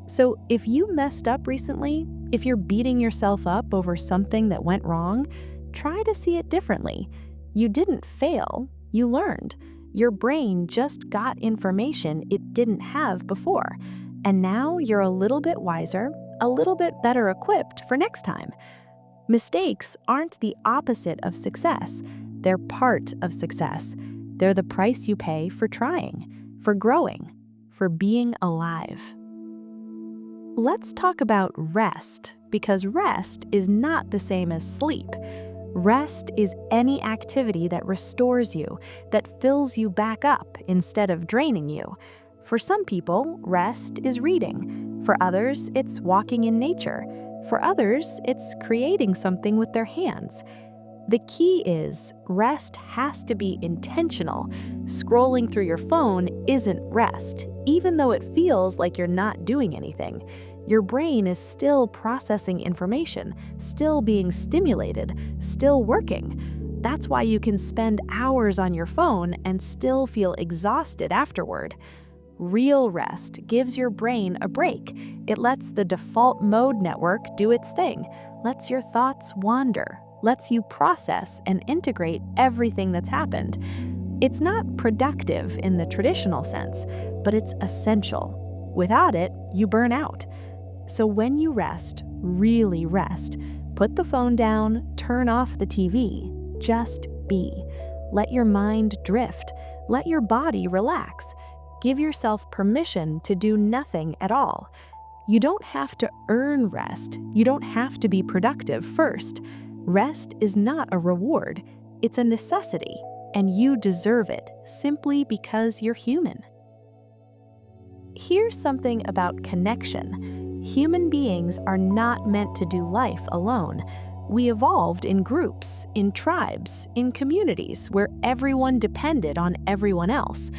So if you messed up recently, if you're beating yourself up over something that went wrong, try to see it differently. You didn't fail, you learned. Your brain just got information it didn't have before. And now you're a little bit wiser, a little bit better equipped for next time. Mistakes aren't the opposite of success. They're part of success. They're the price you pay for trying, for growing, for being alive. Let's talk about rest, because rest is not the same as sleep. Rest is any activity that restores you, that fills you back up instead of draining you. For some people, rest is reading. For others, it's walking in nature. For others, it's creating something with their hands. The key is, rest has to be intentional. Scrolling through your phone isn't rest, even though it feels like you're not doing anything. Your brain is still processing information, still being stimulated, still working. That's why you can spend hours on your phone and still feel exhausted afterward. Real rest gives your brain a break. It lets the default mode network do its thing, lets your thoughts wander, lets you process and integrate everything that's happened. It's not productive in the traditional sense, but it's essential. Without it, you burn out. So when you rest, really rest, Put the phone down, turn off the TV. Just be. Let your mind drift. Let your body relax. Give yourself permission to do nothing at all. You don't have to earn rest. You don't have to be productive first. Rest is not a reward. It's a necessity, and you deserve it simply because you're human. Here's something about connection. Human beings are not meant to do life alone. We evolved in groups, in tribes, in communities where everyone depended on everyone else.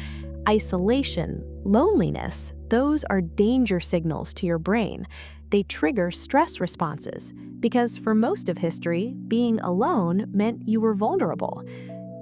Isolation, loneliness, those are danger signals to your brain. They trigger stress responses because for most of history, being alone meant you were vulnerable.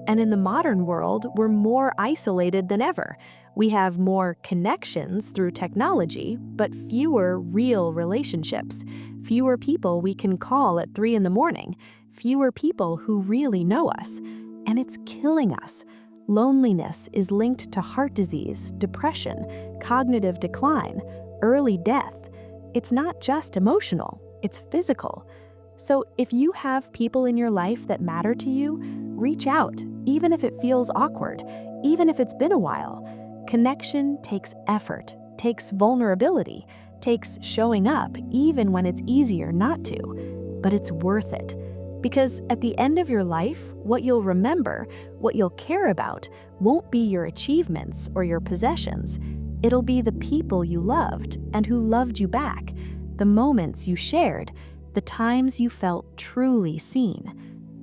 And in the modern world, we're more isolated than ever. We have more connections through technology, but fewer real relationships. Fewer people we can call at 3 a.m. Fewer people who really know us. And it's killing us. Loneliness is linked to heart disease, depression, cognitive decline, early death. It's not just emotional, it's physical. So if you have people in your life that matter to you, reach out, even if it feels awkward, even if it's been a while. Connection takes effort, takes vulnerability, takes showing up even when it's easier not to. But it's worth it. Because at the end of your life, what you'll remember, what you'll care about, won't be your achievements or your possessions. It'll be the people you loved and who loved you back, the moments you shared, the times you felt truly seen.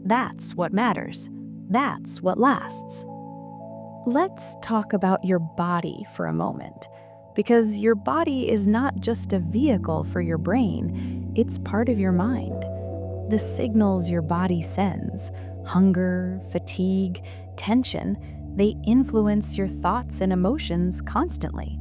That's what matters. That's what lasts. Let's talk about your body for a moment. Because your body is not just a vehicle for your brain, it's part of your mind. The signals your body sends, hunger, fatigue, tension, they influence your thoughts and emotions constantly.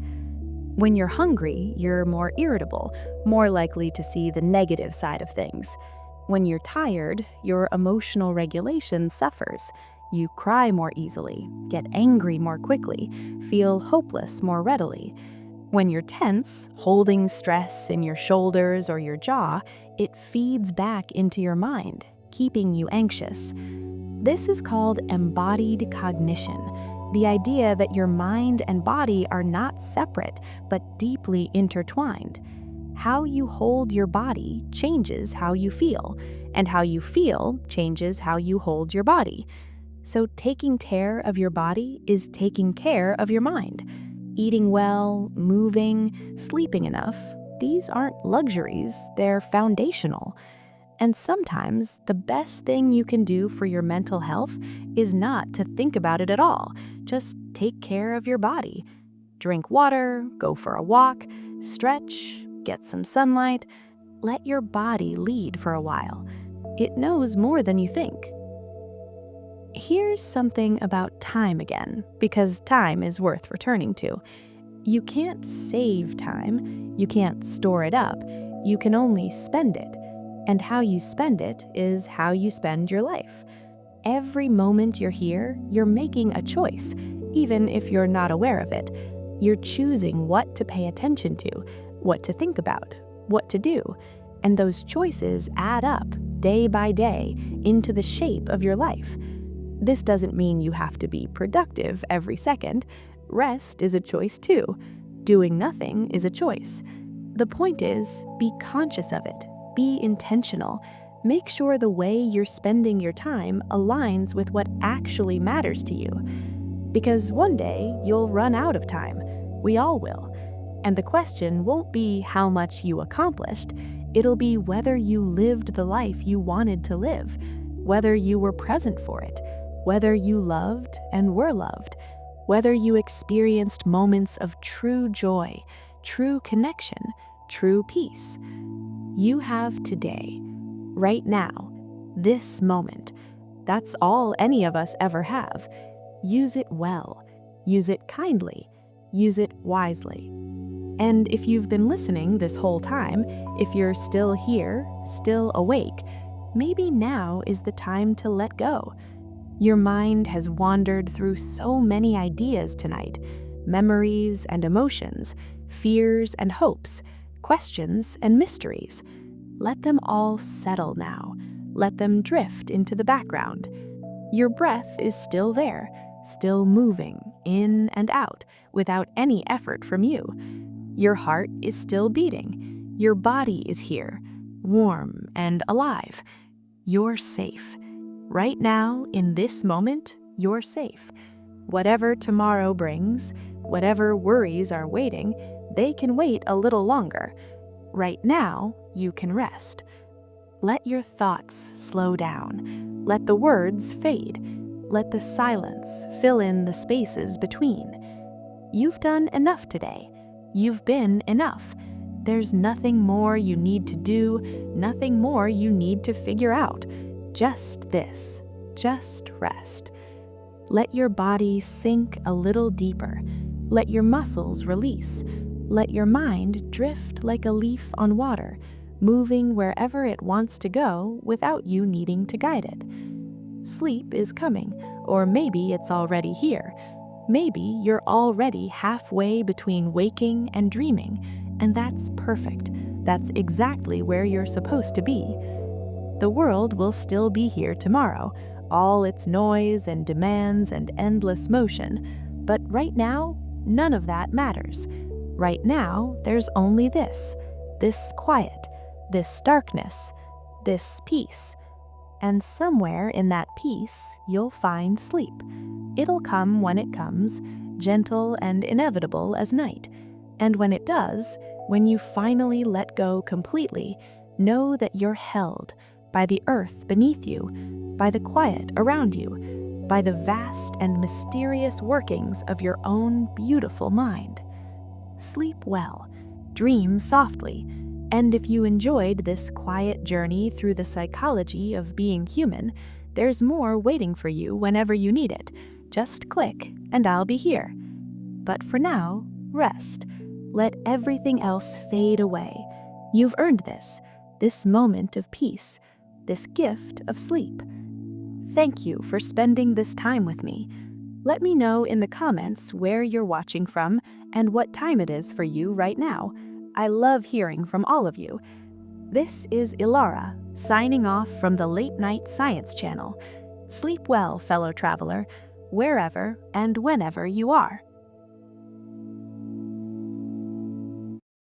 When you're hungry, you're more irritable, more likely to see the negative side of things. When you're tired, your emotional regulation suffers. You cry more easily, get angry more quickly, feel hopeless more readily. When you're tense, holding stress in your shoulders or your jaw, it feeds back into your mind, keeping you anxious. This is called embodied cognition, the idea that your mind and body are not separate, but deeply intertwined. How you hold your body changes how you feel, and how you feel changes how you hold your body. So taking care of your body is taking care of your mind. Eating well, moving, sleeping enough, these aren't luxuries, they're foundational. And sometimes the best thing you can do for your mental health is not to think about it at all. Just take care of your body. Drink water, go for a walk, stretch, get some sunlight. Let your body lead for a while. It knows more than you think. Here's something about time again, because time is worth returning to. You can't save time, you can't store it up, you can only spend it. And how you spend it is how you spend your life. Every moment you're here, you're making a choice, even if you're not aware of it. You're choosing what to pay attention to, what to think about, what to do. And those choices add up, day by day, into the shape of your life. This doesn't mean you have to be productive every second. Rest is a choice too. Doing nothing is a choice. The point is, be conscious of it. Be intentional. Make sure the way you're spending your time aligns with what actually matters to you. Because one day, you'll run out of time. We all will. And the question won't be how much you accomplished. It'll be whether you lived the life you wanted to live, whether you were present for it, whether you loved and were loved, whether you experienced moments of true joy, true connection, true peace. You have today, right now, this moment. That's all any of us ever have. Use it well. Use it kindly. Use it wisely. And if you've been listening this whole time, if you're still here, still awake, maybe now is the time to let go. Your mind has wandered through so many ideas tonight, memories and emotions, fears and hopes, questions and mysteries. Let them all settle now. Let them drift into the background. Your breath is still there, still moving in and out without any effort from you. Your heart is still beating. Your body is here, warm and alive. You're safe. Right now, in this moment, you're safe. Whatever tomorrow brings, whatever worries are waiting, they can wait a little longer. Right now, you can rest. Let your thoughts slow down. Let the words fade. Let the silence fill in the spaces between. You've done enough today. You've been enough. There's nothing more you need to do, nothing more you need to figure out. Just this. Just rest. Let your body sink a little deeper. Let your muscles release. Let your mind drift like a leaf on water, moving wherever it wants to go without you needing to guide it. Sleep is coming, or maybe it's already here. Maybe you're already halfway between waking and dreaming, and that's perfect. That's exactly where you're supposed to be. The world will still be here tomorrow, all its noise and demands and endless motion, but right now, none of that matters. Right now, there's only this quiet, this darkness, this peace. And somewhere in that peace, you'll find sleep. It'll come when it comes, gentle and inevitable as night. And when it does, when you finally let go completely, know that you're held by the earth beneath you, by the quiet around you, by the vast and mysterious workings of your own beautiful mind. Sleep well, dream softly, and if you enjoyed this quiet journey through the psychology of being human, there's more waiting for you whenever you need it. Just click, and I'll be here. But for now, rest. Let everything else fade away. You've earned this moment of peace, this gift of sleep. Thank you for spending this time with me. Let me know in the comments where you're watching from and what time it is for you right now. I love hearing from all of you. This is Elara, signing off from the Late Night Science Channel. Sleep well, fellow traveler, wherever and whenever you are.